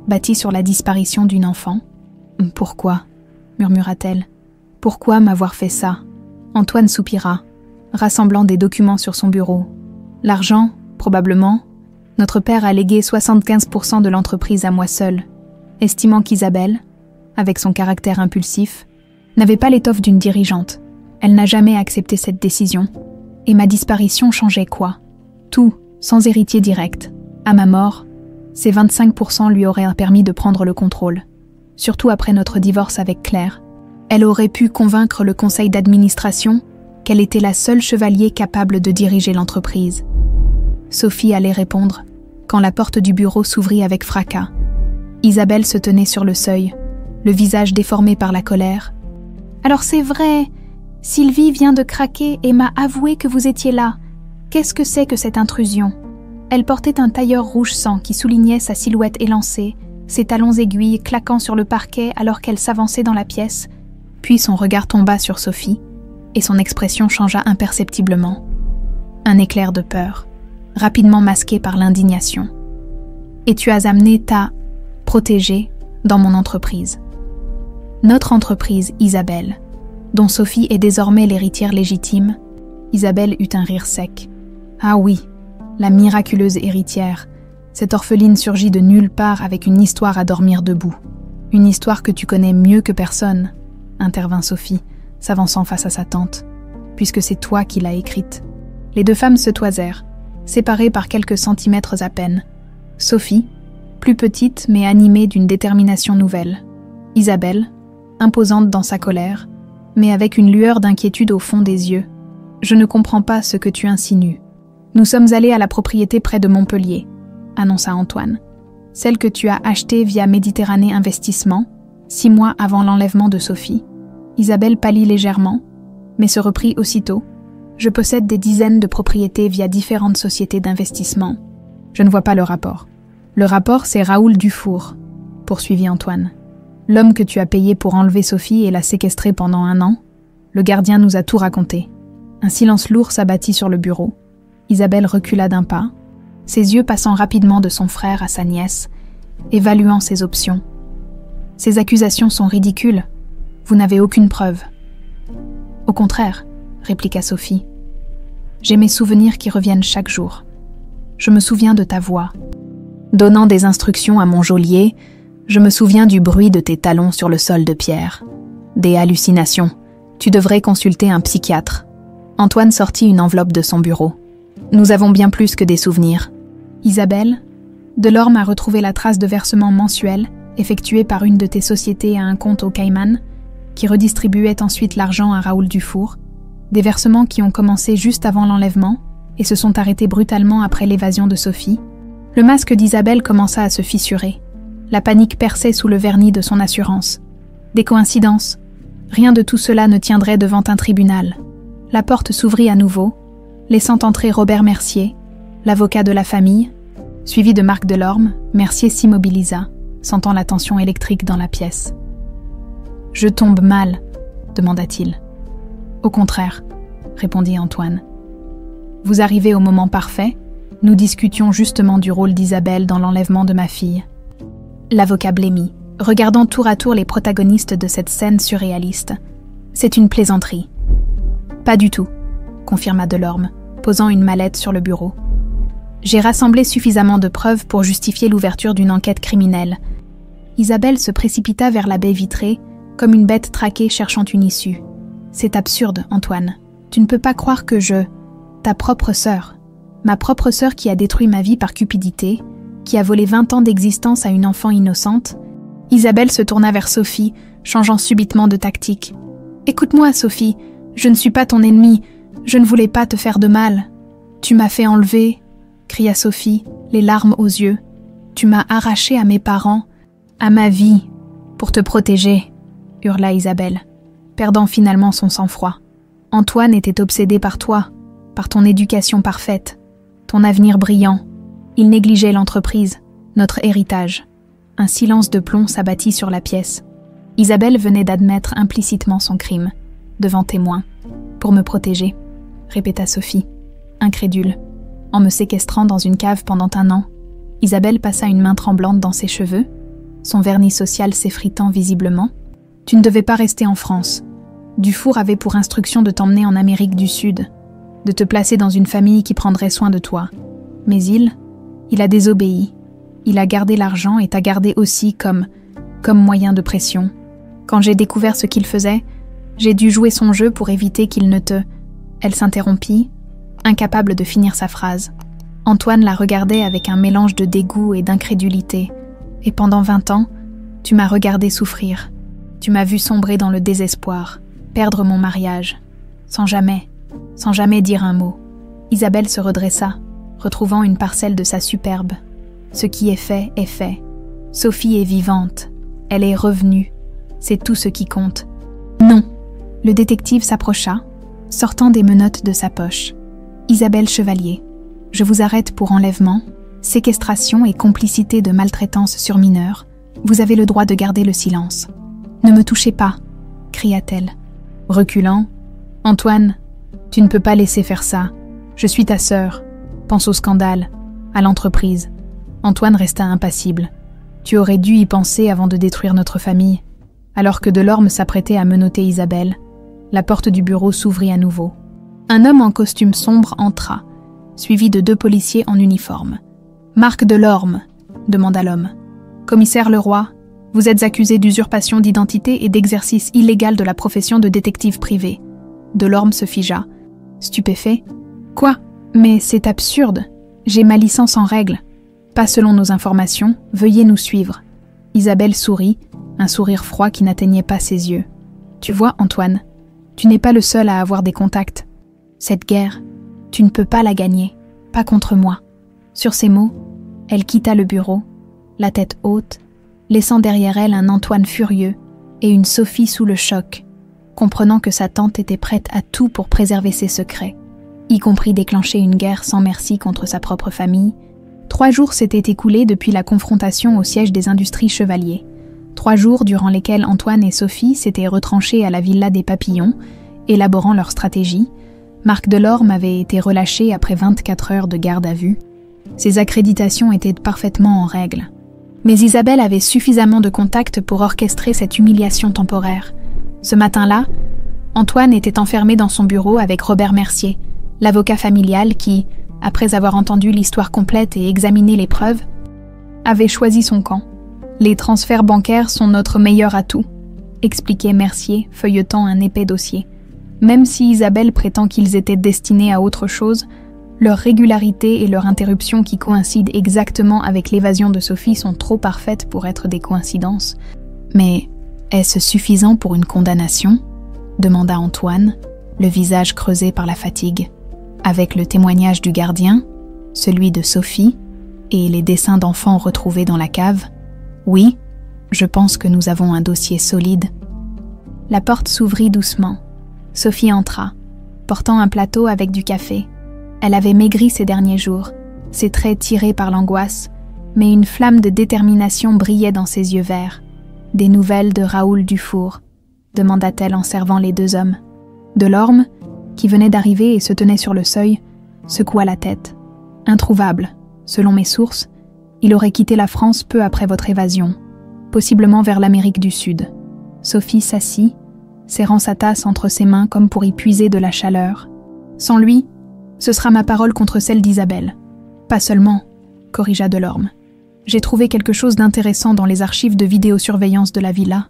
bâtie sur la disparition d'une enfant. « Pourquoi ?» murmura-t-elle. « Pourquoi m'avoir fait ça ?» Antoine soupira, rassemblant des documents sur son bureau. L'argent, probablement. Notre père a légué 75% de l'entreprise à moi seul, estimant qu'Isabelle, avec son caractère impulsif, n'avait pas l'étoffe d'une dirigeante. Elle n'a jamais accepté cette décision. Et ma disparition changeait quoi? Tout, sans héritier direct. À ma mort, ces 25% lui auraient permis de prendre le contrôle. Surtout après notre divorce avec Claire. Elle aurait pu convaincre le conseil d'administration qu'elle était la seule chevalier capable de diriger l'entreprise. Sophie allait répondre, quand la porte du bureau s'ouvrit avec fracas. Isabelle se tenait sur le seuil, le visage déformé par la colère. « Alors c'est vrai, Sylvie vient de craquer et m'a avoué que vous étiez là. Qu'est-ce que c'est que cette intrusion ?» Elle portait un tailleur rouge sang qui soulignait sa silhouette élancée, ses talons aiguilles claquant sur le parquet alors qu'elle s'avançait dans la pièce. Puis son regard tomba sur Sophie, et son expression changea imperceptiblement. Un éclair de peur, rapidement masqué par l'indignation. « Et tu as amené ta protégée dans mon entreprise. » Notre entreprise, Isabelle, dont Sophie est désormais l'héritière légitime. Isabelle eut un rire sec. Ah oui, la miraculeuse héritière. Cette orpheline surgit de nulle part avec une histoire à dormir debout. Une histoire que tu connais mieux que personne, intervint Sophie, s'avançant face à sa tante, puisque c'est toi qui l'as écrite. Les deux femmes se toisèrent, séparées par quelques centimètres à peine. Sophie, plus petite mais animée d'une détermination nouvelle. Isabelle, imposante dans sa colère, mais avec une lueur d'inquiétude au fond des yeux. Je ne comprends pas ce que tu insinues. Nous sommes allés à la propriété près de Montpellier, annonça Antoine. Celle que tu as achetée via Méditerranée Investissement, 6 mois avant l'enlèvement de Sophie. Isabelle pâlit légèrement, mais se reprit aussitôt. Je possède des dizaines de propriétés via différentes sociétés d'investissement. Je ne vois pas le rapport. Le rapport, c'est Raoul Dufour, poursuivit Antoine. L'homme que tu as payé pour enlever Sophie et la séquestrer pendant 1 an. Le gardien nous a tout raconté. Un silence lourd s'abattit sur le bureau. Isabelle recula d'un pas, ses yeux passant rapidement de son frère à sa nièce, évaluant ses options. Ces accusations sont ridicules. Vous n'avez aucune preuve. Au contraire, répliqua Sophie. J'ai mes souvenirs qui reviennent chaque jour. Je me souviens de ta voix. Donnant des instructions à mon geôlier, je me souviens du bruit de tes talons sur le sol de pierre. Des hallucinations. Tu devrais consulter un psychiatre. Antoine sortit une enveloppe de son bureau. Nous avons bien plus que des souvenirs. Isabelle, Delorme a retrouvé la trace de versement mensuel effectué par une de tes sociétés à un compte au Cayman, qui redistribuait ensuite l'argent à Raoul Dufour, des versements qui ont commencé juste avant l'enlèvement et se sont arrêtés brutalement après l'évasion de Sophie. Le masque d'Isabelle commença à se fissurer. La panique perçait sous le vernis de son assurance. Des coïncidences. Rien de tout cela ne tiendrait devant un tribunal. La porte s'ouvrit à nouveau, laissant entrer Robert Mercier, l'avocat de la famille. Suivi de Marc Delorme, Mercier s'immobilisa, sentant la tension électrique dans la pièce. « Je tombe mal », demanda-t-il. « Au contraire », répondit Antoine. « Vous arrivez au moment parfait. Nous discutions justement du rôle d'Isabelle dans l'enlèvement de ma fille. » L'avocat blêmit, regardant tour à tour les protagonistes de cette scène surréaliste. « C'est une plaisanterie. »« Pas du tout », confirma Delorme, posant une mallette sur le bureau. « J'ai rassemblé suffisamment de preuves pour justifier l'ouverture d'une enquête criminelle. » Isabelle se précipita vers la baie vitrée, comme une bête traquée cherchant une issue. « C'est absurde, Antoine. Tu ne peux pas croire que ta propre sœur, ma propre sœur qui a détruit ma vie par cupidité, qui a volé 20 ans d'existence à une enfant innocente. » Isabelle se tourna vers Sophie, changeant subitement de tactique. « Écoute-moi, Sophie, je ne suis pas ton ennemie, je ne voulais pas te faire de mal. Tu m'as fait enlever, » cria Sophie, les larmes aux yeux. « Tu m'as arraché à mes parents, à ma vie, pour te protéger, » hurla Isabelle, perdant finalement son sang-froid. « Antoine était obsédé par toi, par ton éducation parfaite, ton avenir brillant. Il négligeait l'entreprise, notre héritage. » Un silence de plomb s'abattit sur la pièce. Isabelle venait d'admettre implicitement son crime, devant témoins. « Pour me protéger », répéta Sophie, incrédule. En me séquestrant dans une cave pendant 1 an, Isabelle passa une main tremblante dans ses cheveux, son vernis social s'effritant visiblement. « Tu ne devais pas rester en France. Dufour avait pour instruction de t'emmener en Amérique du Sud, de te placer dans une famille qui prendrait soin de toi. Mais il a désobéi. Il a gardé l'argent et t'a gardé aussi comme moyen de pression. Quand j'ai découvert ce qu'il faisait, j'ai dû jouer son jeu pour éviter qu'il ne te... » Elle s'interrompit, incapable de finir sa phrase. Antoine la regardait avec un mélange de dégoût et d'incrédulité. « Et pendant 20 ans, tu m'as regardé souffrir. Tu m'as vu sombrer dans le désespoir, perdre mon mariage, sans jamais dire un mot. » Isabelle se redressa, retrouvant une parcelle de sa superbe. « Ce qui est fait est fait. Sophie est vivante. Elle est revenue. C'est tout ce qui compte. » « Non !» Le détective s'approcha, sortant des menottes de sa poche. « Isabelle Chevalier, je vous arrête pour enlèvement, séquestration et complicité de maltraitance sur mineur. Vous avez le droit de garder le silence. »« Ne me touchez pas !» cria-t-elle. Reculant, « Antoine, tu ne peux pas laisser faire ça. Je suis ta sœur. Pense au scandale, à l'entreprise. » Antoine resta impassible. « Tu aurais dû y penser avant de détruire notre famille. » Alors que Delorme s'apprêtait à menotter Isabelle, la porte du bureau s'ouvrit à nouveau. Un homme en costume sombre entra, suivi de 2 policiers en uniforme. « Marc Delorme » demanda l'homme. « Commissaire Leroy, vous êtes accusé d'usurpation d'identité et d'exercice illégal de la profession de détective privé. » Delorme se figea. Stupéfait. « Quoi? Mais c'est absurde. J'ai ma licence en règle. Pas selon nos informations, veuillez nous suivre. » Isabelle sourit, un sourire froid qui n'atteignait pas ses yeux. « Tu vois, Antoine, tu n'es pas le seul à avoir des contacts. Cette guerre, tu ne peux pas la gagner, pas contre moi. » Sur ces mots, elle quitta le bureau, la tête haute, laissant derrière elle un Antoine furieux et une Sophie sous le choc, comprenant que sa tante était prête à tout pour préserver ses secrets, y compris déclencher une guerre sans merci contre sa propre famille. 3 jours s'étaient écoulés depuis la confrontation au siège des Industries Chevalier. 3 jours durant lesquels Antoine et Sophie s'étaient retranchés à la Villa des Papillons, élaborant leur stratégie. Marc Delorme avait été relâché après 24 heures de garde à vue. Ses accréditations étaient parfaitement en règle. Mais Isabelle avait suffisamment de contacts pour orchestrer cette humiliation temporaire. Ce matin-là, Antoine était enfermé dans son bureau avec Robert Mercier, l'avocat familial qui, après avoir entendu l'histoire complète et examiné les preuves, avait choisi son camp. « Les transferts bancaires sont notre meilleur atout », expliquait Mercier, feuilletant un épais dossier. Même si Isabelle prétend qu'ils étaient destinés à autre chose, leur régularité et leur interruption qui coïncident exactement avec l'évasion de Sophie sont trop parfaites pour être des coïncidences. Mais est-ce suffisant pour une condamnation ? Demanda Antoine, le visage creusé par la fatigue. Avec le témoignage du gardien, celui de Sophie et les dessins d'enfants retrouvés dans la cave, oui, je pense que nous avons un dossier solide. La porte s'ouvrit doucement. Sophie entra, portant un plateau avec du café. Elle avait maigri ces derniers jours, ses traits tirés par l'angoisse, mais une flamme de détermination brillait dans ses yeux verts. « Des nouvelles de Raoul Dufour ?» demanda-t-elle en servant les 2 hommes. Delorme, qui venait d'arriver et se tenait sur le seuil, secoua la tête. « Introuvable. Selon mes sources, il aurait quitté la France peu après votre évasion, possiblement vers l'Amérique du Sud. » Sophie s'assit, serrant sa tasse entre ses mains comme pour y puiser de la chaleur. « Sans lui, ce sera ma parole contre celle d'Isabelle. »« Pas seulement, » corrigea Delorme. « J'ai trouvé quelque chose d'intéressant dans les archives de vidéosurveillance de la villa. »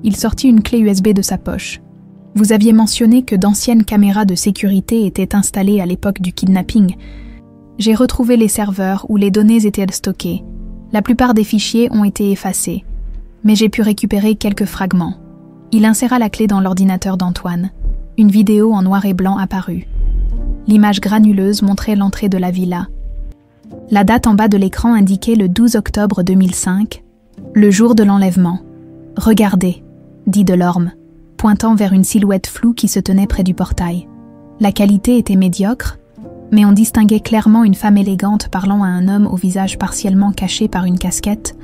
Il sortit une clé USB de sa poche. « Vous aviez mentionné que d'anciennes caméras de sécurité étaient installées à l'époque du kidnapping. J'ai retrouvé les serveurs où les données étaient stockées. La plupart des fichiers ont été effacés, mais j'ai pu récupérer quelques fragments. » Il inséra la clé dans l'ordinateur d'Antoine. Une vidéo en noir et blanc apparut. L'image granuleuse montrait l'entrée de la villa. La date en bas de l'écran indiquait le 12 octobre 2005, le jour de l'enlèvement. « Regardez », dit Delorme, pointant vers une silhouette floue qui se tenait près du portail. La qualité était médiocre, mais on distinguait clairement une femme élégante parlant à un homme au visage partiellement caché par une casquette.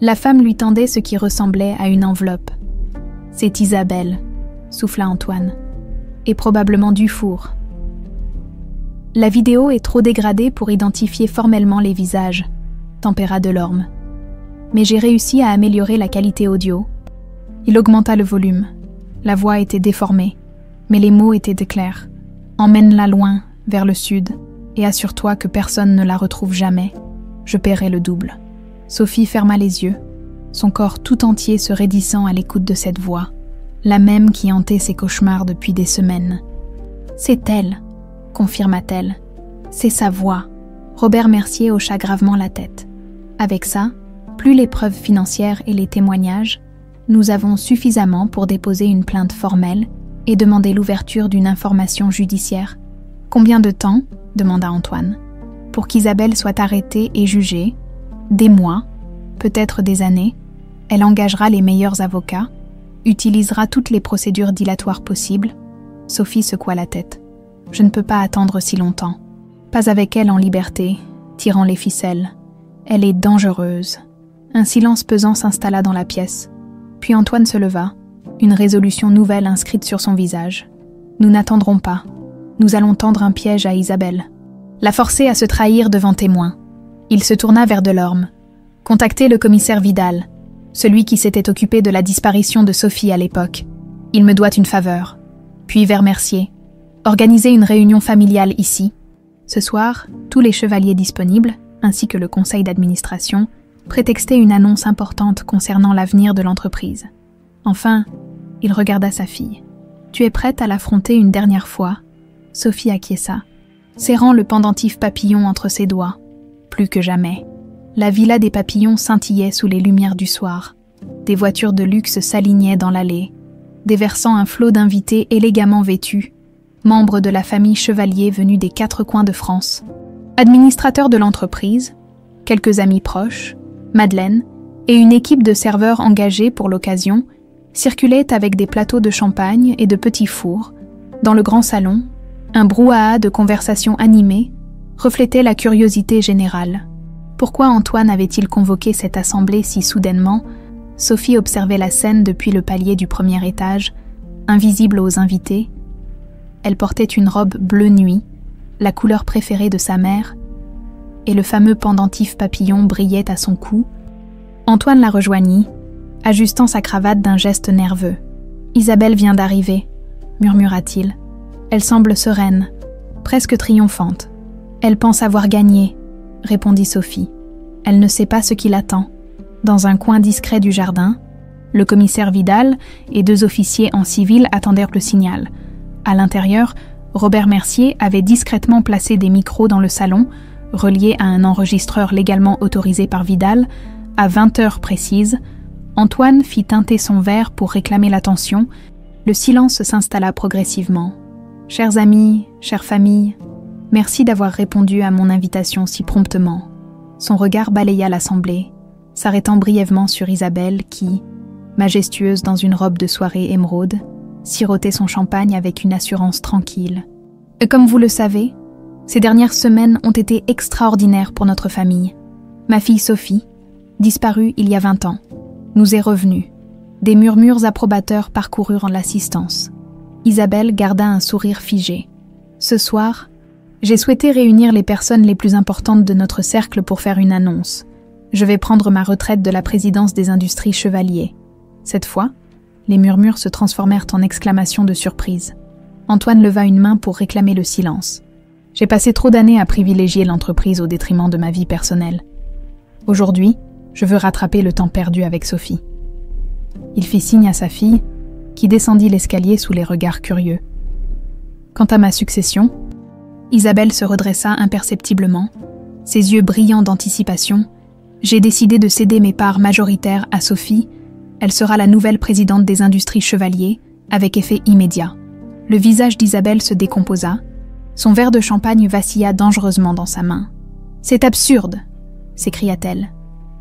La femme lui tendait ce qui ressemblait à une enveloppe. « C'est Isabelle », souffla Antoine, « et probablement Dufour. » La vidéo est trop dégradée pour identifier formellement les visages, tempéra Delorme. Mais j'ai réussi à améliorer la qualité audio. Il augmenta le volume. La voix était déformée, mais les mots étaient clairs. Emmène-la loin, vers le sud, et assure-toi que personne ne la retrouve jamais. Je paierai le double. Sophie ferma les yeux, son corps tout entier se raidissant à l'écoute de cette voix, la même qui hantait ses cauchemars depuis des semaines. C'est elle, confirma-t-elle. C'est sa voix. Robert Mercier hocha gravement la tête. Avec ça, plus les preuves financières et les témoignages, nous avons suffisamment pour déposer une plainte formelle et demander l'ouverture d'une information judiciaire. Combien de temps ? Demanda Antoine. Pour qu'Isabelle soit arrêtée et jugée, des mois, peut-être des années, elle engagera les meilleurs avocats, utilisera toutes les procédures dilatoires possibles. Sophie secoua la tête. Je ne peux pas attendre si longtemps. Pas avec elle en liberté, tirant les ficelles. Elle est dangereuse. Un silence pesant s'installa dans la pièce. Puis Antoine se leva, une résolution nouvelle inscrite sur son visage. Nous n'attendrons pas. Nous allons tendre un piège à Isabelle. La forcer à se trahir devant témoins. Il se tourna vers Delorme. Contactez le commissaire Vidal. celui qui s'était occupé de la disparition de Sophie à l'époque. Il me doit une faveur. Puis vers Mercier. Organiser une réunion familiale ici. Ce soir, tous les chevaliers disponibles, ainsi que le conseil d'administration, prétextaient une annonce importante concernant l'avenir de l'entreprise. Enfin, il regarda sa fille. « Tu es prête à l'affronter une dernière fois ?» Sophie acquiesça, serrant le pendentif papillon entre ses doigts. Plus que jamais. La villa des papillons scintillait sous les lumières du soir. Des voitures de luxe s'alignaient dans l'allée, déversant un flot d'invités élégamment vêtus, membres de la famille Chevalier venus des 4 coins de France. Administrateurs de l'entreprise, quelques amis proches, Madeleine et une équipe de serveurs engagés pour l'occasion circulaient avec des plateaux de champagne et de petits fours. Dans le grand salon, un brouhaha de conversations animées reflétait la curiosité générale. Pourquoi Antoine avait-il convoqué cette assemblée si soudainement? Sophie observait la scène depuis le palier du premier étage, invisible aux invités. Elle portait une robe bleu nuit, la couleur préférée de sa mère, et le fameux pendentif papillon brillait à son cou. Antoine la rejoignit, ajustant sa cravate d'un geste nerveux. « Isabelle vient d'arriver », murmura-t-il. « Elle semble sereine, presque triomphante. Elle pense avoir gagné », répondit Sophie. « Elle ne sait pas ce qui l'attend. » Dans un coin discret du jardin, le commissaire Vidal et 2 officiers en civil attendèrent le signal. À l'intérieur, Robert Mercier avait discrètement placé des micros dans le salon, reliés à un enregistreur légalement autorisé par Vidal. À 20 heures précises, Antoine fit teinter son verre pour réclamer l'attention. Le silence s'installa progressivement. « Chers amis, chère famille, merci d'avoir répondu à mon invitation si promptement. » Son regard balaya l'assemblée, s'arrêtant brièvement sur Isabelle qui, majestueuse dans une robe de soirée émeraude, sirotait son champagne avec une assurance tranquille. « Comme vous le savez, ces dernières semaines ont été extraordinaires pour notre famille. Ma fille Sophie, disparue il y a 20 ans, nous est revenue. » Des murmures approbateurs parcoururent l'assistance. Isabelle garda un sourire figé. « Ce soir, j'ai souhaité réunir les personnes les plus importantes de notre cercle pour faire une annonce. Je vais prendre ma retraite de la présidence des industries Chevalier. » Cette fois, les murmures se transformèrent en exclamations de surprise. Antoine leva une main pour réclamer le silence. « J'ai passé trop d'années à privilégier l'entreprise au détriment de ma vie personnelle. Aujourd'hui, je veux rattraper le temps perdu avec Sophie. » Il fit signe à sa fille, qui descendit l'escalier sous les regards curieux. Quant à ma succession, Isabelle se redressa imperceptiblement, ses yeux brillants d'anticipation. J'ai décidé de céder mes parts majoritaires à Sophie. Elle sera la nouvelle présidente des industries Chevalier, avec effet immédiat. Le visage d'Isabelle se décomposa. Son verre de champagne vacilla dangereusement dans sa main. « C'est absurde !» s'écria-t-elle,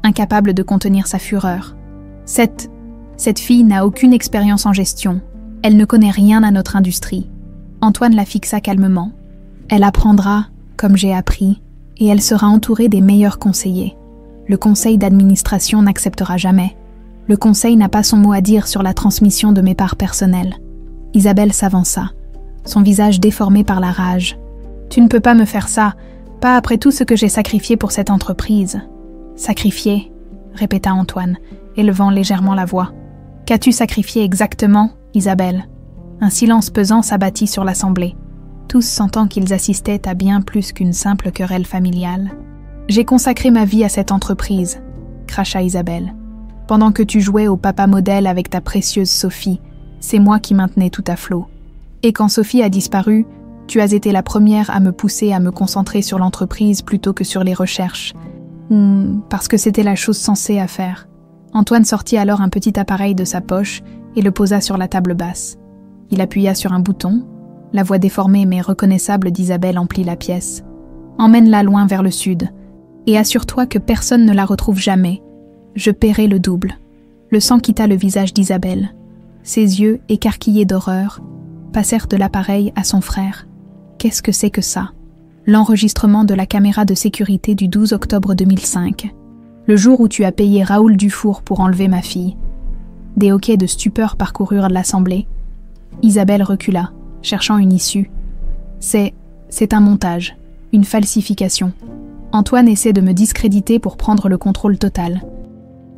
incapable de contenir sa fureur. « Cette fille n'a aucune expérience en gestion. Elle ne connaît rien à notre industrie. » Antoine la fixa calmement. « Elle apprendra, comme j'ai appris, et elle sera entourée des meilleurs conseillers. Le conseil d'administration n'acceptera jamais. Le conseil n'a pas son mot à dire sur la transmission de mes parts personnelles. » Isabelle s'avança, son visage déformé par la rage. « Tu ne peux pas me faire ça, pas après tout ce que j'ai sacrifié pour cette entreprise. »« Sacrifié ?» répéta Antoine, élevant légèrement la voix. « Qu'as-tu sacrifié exactement, Isabelle ?» Un silence pesant s'abattit sur l'assemblée, tous sentant qu'ils assistaient à bien plus qu'une simple querelle familiale. « J'ai consacré ma vie à cette entreprise, » cracha Isabelle. « Pendant que tu jouais au papa modèle avec ta précieuse Sophie, c'est moi qui maintenais tout à flot. Et quand Sophie a disparu, tu as été la première à me pousser à me concentrer sur l'entreprise plutôt que sur les recherches. Parce que c'était la chose sensée à faire. » Antoine sortit alors un petit appareil de sa poche et le posa sur la table basse. Il appuya sur un bouton. La voix déformée mais reconnaissable d'Isabelle emplit la pièce. « Emmène-la loin vers le sud, et assure-toi que personne ne la retrouve jamais. Je paierai le double. » Le sang quitta le visage d'Isabelle. Ses yeux, écarquillés d'horreur, passèrent de l'appareil à son frère. « Qu'est-ce que c'est que ça ?» L'enregistrement de la caméra de sécurité du 12 octobre 2005. Le jour où tu as payé Raoul Dufour pour enlever ma fille. Des hoquets de stupeur parcoururent l'assemblée. Isabelle recula, cherchant une issue. C'est un montage, une falsification. Antoine essaie de me discréditer pour prendre le contrôle total.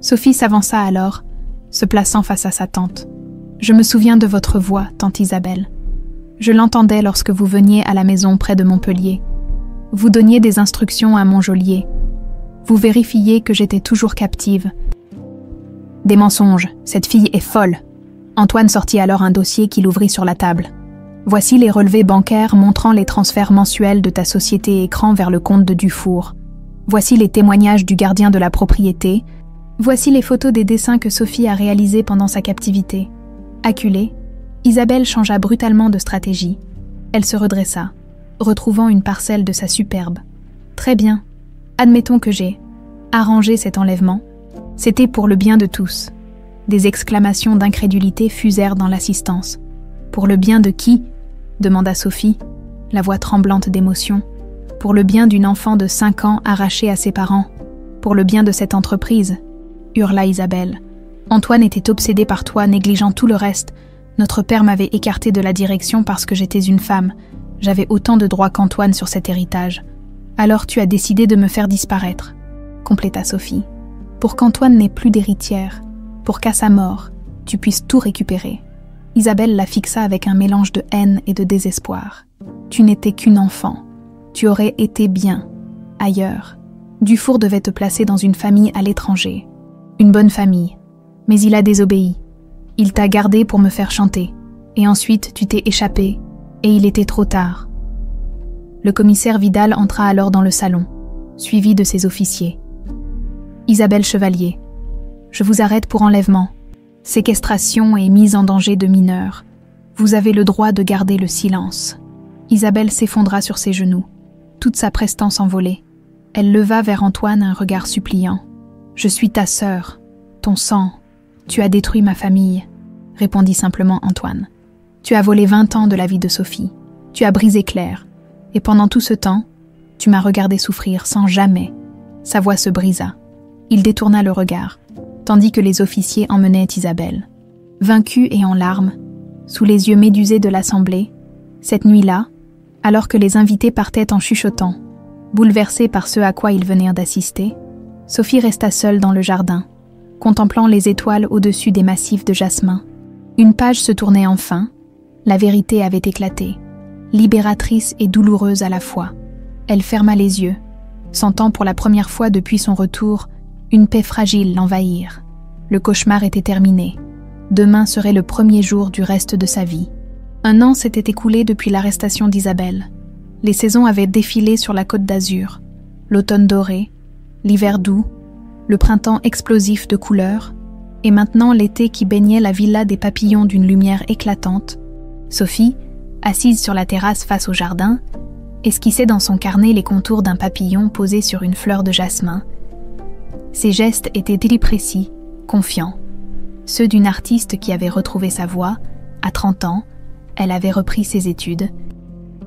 Sophie s'avança alors, se plaçant face à sa tante. « Je me souviens de votre voix, tante Isabelle. Je l'entendais lorsque vous veniez à la maison près de Montpellier. Vous donniez des instructions à mon geôlier. Vous vérifiiez que j'étais toujours captive. » « Des mensonges, cette fille est folle. » Antoine sortit alors un dossier qu'il ouvrit sur la table. « Voici les relevés bancaires montrant les transferts mensuels de ta société écran vers le compte de Dufour. Voici les témoignages du gardien de la propriété. Voici les photos des dessins que Sophie a réalisés pendant sa captivité. » Acculée, Isabelle changea brutalement de stratégie. Elle se redressa, retrouvant une parcelle de sa superbe. « Très bien. Admettons que j'ai arrangé cet enlèvement. C'était pour le bien de tous. » Des exclamations d'incrédulité fusèrent dans l'assistance. « Pour le bien de qui ?» demanda Sophie, la voix tremblante d'émotion. « Pour le bien d'une enfant de 5 ans arrachée à ses parents. Pour le bien de cette entreprise » hurla Isabelle. « Antoine était obsédé par toi, négligeant tout le reste. Notre père m'avait écarté de la direction parce que j'étais une femme. J'avais autant de droits qu'Antoine sur cet héritage. Alors tu as décidé de me faire disparaître, » compléta Sophie. « Pour qu'Antoine n'ait plus d'héritière, pour qu'à sa mort, tu puisses tout récupérer. » Isabelle la fixa avec un mélange de haine et de désespoir. « Tu n'étais qu'une enfant. Tu aurais été bien, ailleurs. Dufour devait te placer dans une famille à l'étranger. Une bonne famille. Mais il a désobéi. Il t'a gardé pour me faire chanter. Et ensuite, tu t'es échappé. Et il était trop tard. » Le commissaire Vidal entra alors dans le salon, suivi de ses officiers. « Isabelle Chevalier, je vous arrête pour enlèvement, séquestration et mise en danger de mineurs. Vous avez le droit de garder le silence. » Isabelle s'effondra sur ses genoux, toute sa prestance envolée. Elle leva vers Antoine un regard suppliant. « Je suis ta sœur, ton sang. Tu as détruit ma famille, » répondit simplement Antoine. « Tu as volé 20 ans de la vie de Sophie. Tu as brisé Claire. Et pendant tout ce temps, tu m'as regardé souffrir sans jamais. » Sa voix se brisa. Il détourna le regard, tandis que les officiers emmenaient Isabelle. Vaincue et en larmes, sous les yeux médusés de l'assemblée, cette nuit-là, alors que les invités partaient en chuchotant, bouleversés par ce à quoi ils venaient d'assister, Sophie resta seule dans le jardin, contemplant les étoiles au-dessus des massifs de jasmin. Une page se tournait enfin, la vérité avait éclaté, libératrice et douloureuse à la fois. Elle ferma les yeux, sentant pour la première fois depuis son retour une paix fragile l'envahir. Le cauchemar était terminé. Demain serait le premier jour du reste de sa vie. 1 an s'était écoulé depuis l'arrestation d'Isabelle. Les saisons avaient défilé sur la Côte d'Azur. L'automne doré, l'hiver doux, le printemps explosif de couleurs, et maintenant l'été qui baignait la villa des papillons d'une lumière éclatante. Sophie, assise sur la terrasse face au jardin, esquissait dans son carnet les contours d'un papillon posé sur une fleur de jasmin. Ses gestes étaient précis, confiants. Ceux d'une artiste qui avait retrouvé sa voix. À 30 ans, elle avait repris ses études,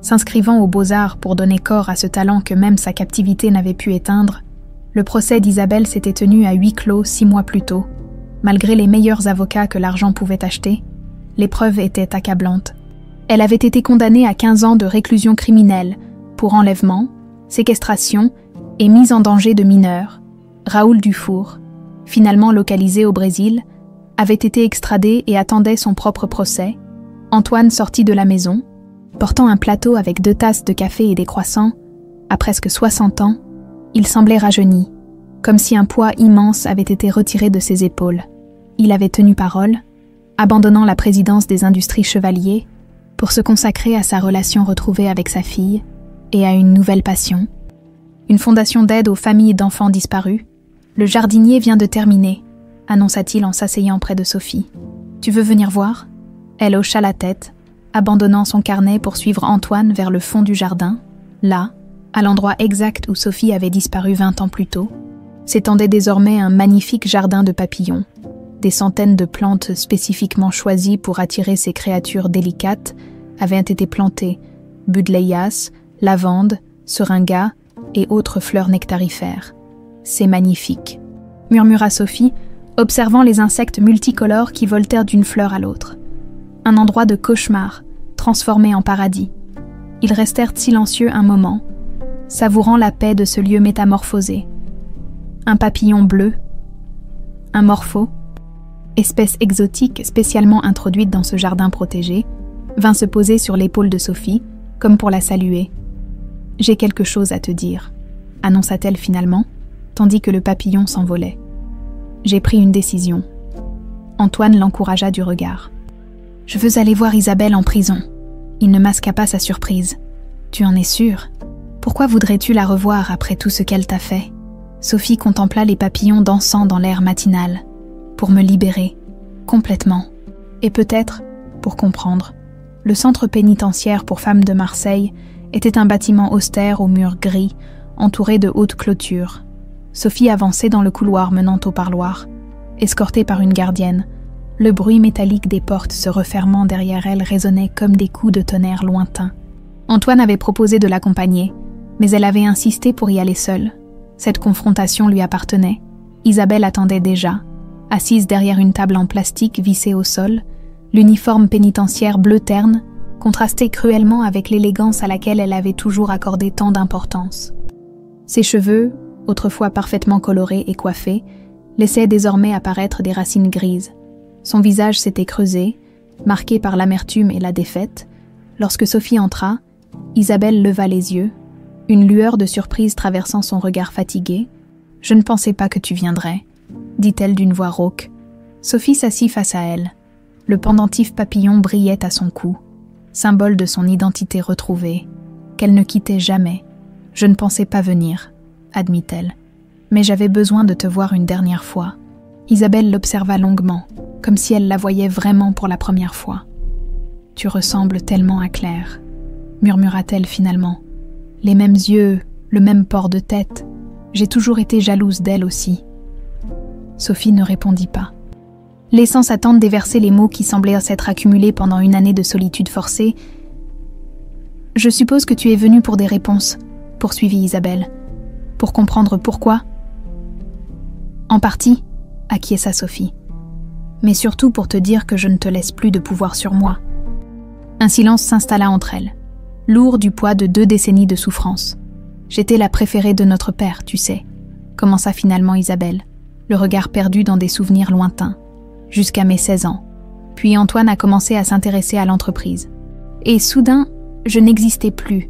s'inscrivant aux Beaux-Arts pour donner corps à ce talent que même sa captivité n'avait pu éteindre. Le procès d'Isabelle s'était tenu à huis clos 6 mois plus tôt. Malgré les meilleurs avocats que l'argent pouvait acheter, l'épreuve était accablante. Elle avait été condamnée à 15 ans de réclusion criminelle pour enlèvement, séquestration et mise en danger de mineurs. Raoul Dufour, finalement localisé au Brésil, avait été extradé et attendait son propre procès. Antoine sortit de la maison, portant un plateau avec 2 tasses de café et des croissants. À presque 60 ans, il semblait rajeuni, comme si un poids immense avait été retiré de ses épaules. Il avait tenu parole, abandonnant la présidence des industries Chevalier pour se consacrer à sa relation retrouvée avec sa fille et à une nouvelle passion, une fondation d'aide aux familles d'enfants disparus. « Le jardinier vient de terminer », annonça-t-il en s'asseyant près de Sophie. « Tu veux venir voir ?» Elle hocha la tête, abandonnant son carnet pour suivre Antoine vers le fond du jardin. Là, à l'endroit exact où Sophie avait disparu 20 ans plus tôt, s'étendait désormais un magnifique jardin de papillons. Des centaines de plantes spécifiquement choisies pour attirer ces créatures délicates avaient été plantées, buddleias, lavandes, seringas et autres fleurs nectarifères. « C'est magnifique », murmura Sophie, observant les insectes multicolores qui voltèrent d'une fleur à l'autre. Un endroit de cauchemar, transformé en paradis. Ils restèrent silencieux un moment, savourant la paix de ce lieu métamorphosé. Un papillon bleu, un morpho, espèce exotique spécialement introduite dans ce jardin protégé, vint se poser sur l'épaule de Sophie, comme pour la saluer. « J'ai quelque chose à te dire », annonça-t-elle finalement, tandis que le papillon s'envolait. « J'ai pris une décision. » Antoine l'encouragea du regard. « Je veux aller voir Isabelle en prison. » Il ne masqua pas sa surprise. « Tu en es sûre ? Pourquoi voudrais-tu la revoir après tout ce qu'elle t'a fait ?» Sophie contempla les papillons dansant dans l'air matinal. « Pour me libérer, complètement. Et peut-être, pour comprendre. » Le centre pénitentiaire pour femmes de Marseille était un bâtiment austère aux murs gris, entouré de hautes clôtures. Sophie avançait dans le couloir menant au parloir, escortée par une gardienne. Le bruit métallique des portes se refermant derrière elle résonnait comme des coups de tonnerre lointains. Antoine avait proposé de l'accompagner, mais elle avait insisté pour y aller seule. Cette confrontation lui appartenait. Isabelle attendait déjà, assise derrière une table en plastique vissée au sol. L'uniforme pénitentiaire bleu terne contrastait cruellement avec l'élégance à laquelle elle avait toujours accordé tant d'importance. Ses cheveux, autrefois parfaitement colorés et coiffés, laissaient désormais apparaître des racines grises. Son visage s'était creusé, marqué par l'amertume et la défaite. Lorsque Sophie entra, Isabelle leva les yeux, une lueur de surprise traversant son regard fatigué. « Je ne pensais pas que tu viendrais », dit-elle d'une voix rauque. Sophie s'assit face à elle. Le pendentif papillon brillait à son cou, symbole de son identité retrouvée, qu'elle ne quittait jamais. « Je ne pensais pas venir », admit-elle, « mais j'avais besoin de te voir une dernière fois. » Isabelle l'observa longuement, comme si elle la voyait vraiment pour la première fois. « Tu ressembles tellement à Claire », murmura-t-elle finalement. « Les mêmes yeux, le même port de tête. J'ai toujours été jalouse d'elle aussi. » Sophie ne répondit pas. Laissant sa tante déverser les mots qui semblaient s'être accumulés pendant une année de solitude forcée. « Je suppose que tu es venue pour des réponses, » poursuivit Isabelle. « Pour comprendre pourquoi ?»« En partie, » acquiesça Sophie. « Mais surtout pour te dire que je ne te laisse plus de pouvoir sur moi. » Un silence s'installa entre elles, lourd du poids de 2 décennies de souffrance. « J'étais la préférée de notre père, tu sais, » commença finalement Isabelle, le regard perdu dans des souvenirs lointains. Jusqu'à mes 16 ans. Puis Antoine a commencé à s'intéresser à l'entreprise. Et soudain, je n'existais plus.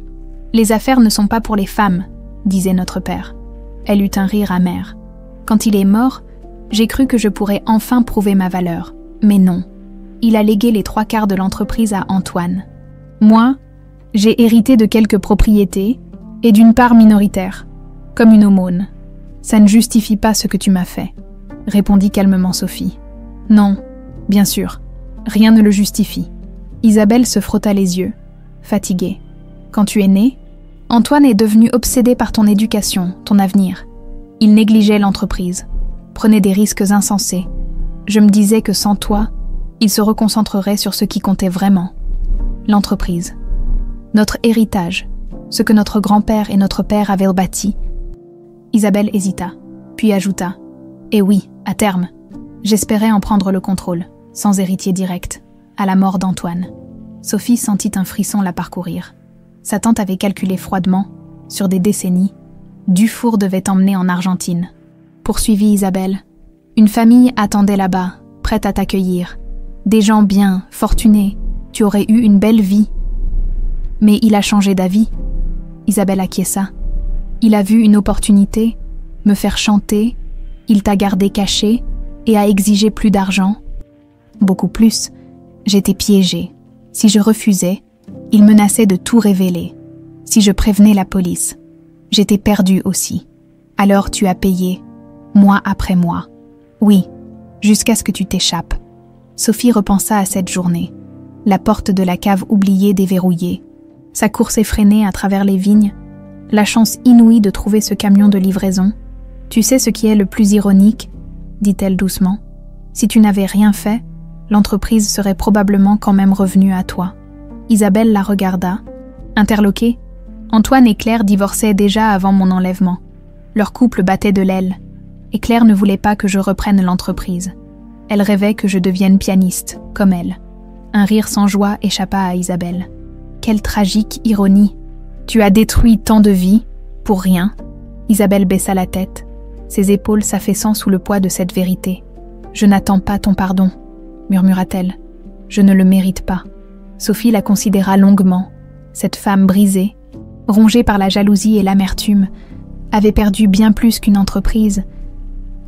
Les affaires ne sont pas pour les femmes, disait notre père. Elle eut un rire amer. Quand il est mort, j'ai cru que je pourrais enfin prouver ma valeur. Mais non. Il a légué les 3/4 de l'entreprise à Antoine. Moi, j'ai hérité de quelques propriétés et d'une part minoritaire, comme une aumône. Ça ne justifie pas ce que tu m'as fait, répondit calmement Sophie. Non, bien sûr, rien ne le justifie. Isabelle se frotta les yeux, fatiguée. Quand tu es née, Antoine est devenu obsédé par ton éducation, ton avenir. Il négligeait l'entreprise, prenait des risques insensés. Je me disais que sans toi, il se reconcentrerait sur ce qui comptait vraiment. L'entreprise. Notre héritage, ce que notre grand-père et notre père avaient bâti. Isabelle hésita, puis ajouta « Et oui, à terme. J'espérais en prendre le contrôle, sans héritier direct, à la mort d'Antoine. » Sophie sentit un frisson la parcourir. Sa tante avait calculé froidement, sur des décennies. Dufour devait emmener en Argentine. Poursuivit Isabelle. Une famille attendait là-bas, prête à t'accueillir. Des gens bien, fortunés. Tu aurais eu une belle vie. Mais il a changé d'avis. Isabelle acquiesça. Il a vu une opportunité, me faire chanter. Il t'a gardé caché et a exigé plus d'argent. Beaucoup plus. J'étais piégée. Si je refusais, il menaçait de tout révéler. Si je prévenais la police, j'étais perdue aussi. Alors tu as payé, mois après mois. Oui, jusqu'à ce que tu t'échappes. Sophie repensa à cette journée. La porte de la cave oubliée déverrouillée. Sa course effrénée à travers les vignes. La chance inouïe de trouver ce camion de livraison. Tu sais ce qui est le plus ironique, dit-elle doucement. Si tu n'avais rien fait, l'entreprise serait probablement quand même revenue à toi. Isabelle la regarda. Interloquée, Antoine et Claire divorçaient déjà avant mon enlèvement. Leur couple battait de l'aile, et Claire ne voulait pas que je reprenne l'entreprise. Elle rêvait que je devienne pianiste, comme elle. Un rire sans joie échappa à Isabelle. Quelle tragique ironie! Tu as détruit tant de vies, pour rien. Isabelle baissa la tête, ses épaules s'affaissant sous le poids de cette vérité. « Je n'attends pas ton pardon, murmura-t-elle. Je ne le mérite pas. » Sophie la considéra longuement. Cette femme brisée, rongée par la jalousie et l'amertume, avait perdu bien plus qu'une entreprise.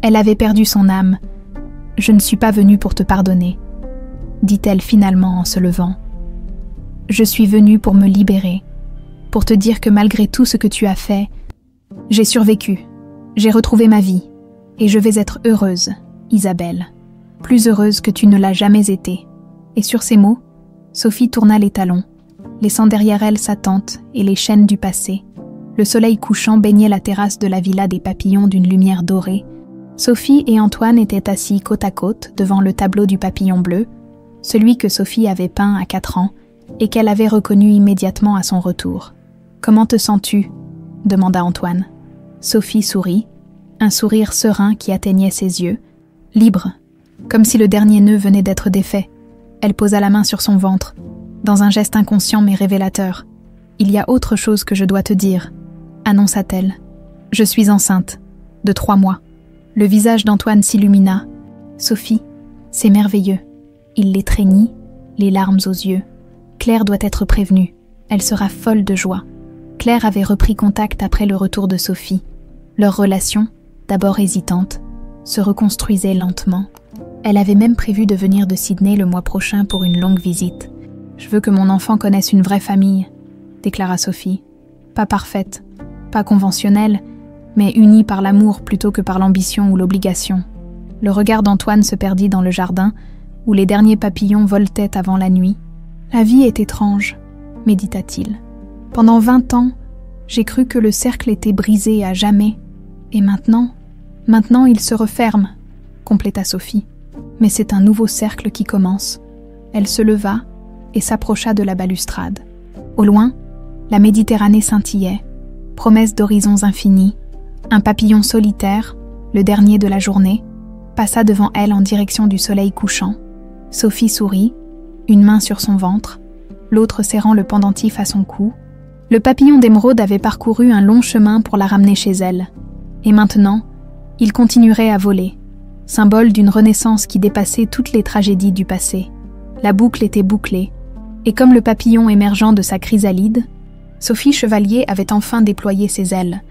Elle avait perdu son âme. « Je ne suis pas venue pour te pardonner, » dit-elle finalement en se levant. « Je suis venue pour me libérer, pour te dire que malgré tout ce que tu as fait, j'ai survécu, j'ai retrouvé ma vie, et je vais être heureuse, Isabelle, plus heureuse que tu ne l'as jamais été. » Et sur ces mots, Sophie tourna les talons, laissant derrière elle sa tante et les chaînes du passé. Le soleil couchant baignait la terrasse de la villa des Papillons d'une lumière dorée. Sophie et Antoine étaient assis côte à côte devant le tableau du papillon bleu, celui que Sophie avait peint à 4 ans et qu'elle avait reconnu immédiatement à son retour. « Comment te sens-tu » demanda Antoine. Sophie sourit, un sourire serein qui atteignait ses yeux, libre, comme si le dernier nœud venait d'être défait. Elle posa la main sur son ventre, dans un geste inconscient mais révélateur. « Il y a autre chose que je dois te dire » annonça-t-elle. « Je suis enceinte, de 3 mois. » Le visage d'Antoine s'illumina. « Sophie, c'est merveilleux. » Il l'étreignit, les larmes aux yeux. « Claire doit être prévenue. Elle sera folle de joie. » Claire avait repris contact après le retour de Sophie. Leur relation, d'abord hésitante, se reconstruisait lentement. Elle avait même prévu de venir de Sydney le mois prochain pour une longue visite. « Je veux que mon enfant connaisse une vraie famille, » déclara Sophie. « Pas parfaite, pas conventionnelle, mais unie par l'amour plutôt que par l'ambition ou l'obligation. » Le regard d'Antoine se perdit dans le jardin, où les derniers papillons voletaient avant la nuit. « La vie est étrange, » médita-t-il. « Pendant 20 ans, j'ai cru que le cercle était brisé à jamais. Et maintenant il se referme, » compléta Sophie. « Mais c'est un nouveau cercle qui commence. » Elle se leva et s'approcha de la balustrade. Au loin, la Méditerranée scintillait, promesse d'horizons infinis. Un papillon solitaire, le dernier de la journée, passa devant elle en direction du soleil couchant. Sophie sourit, une main sur son ventre, l'autre serrant le pendentif à son cou. Le papillon d'émeraude avait parcouru un long chemin pour la ramener chez elle. Et maintenant, il continuerait à voler, symbole d'une renaissance qui dépassait toutes les tragédies du passé. La boucle était bouclée, et comme le papillon émergeant de sa chrysalide, Sophie Chevalier avait enfin déployé ses ailes.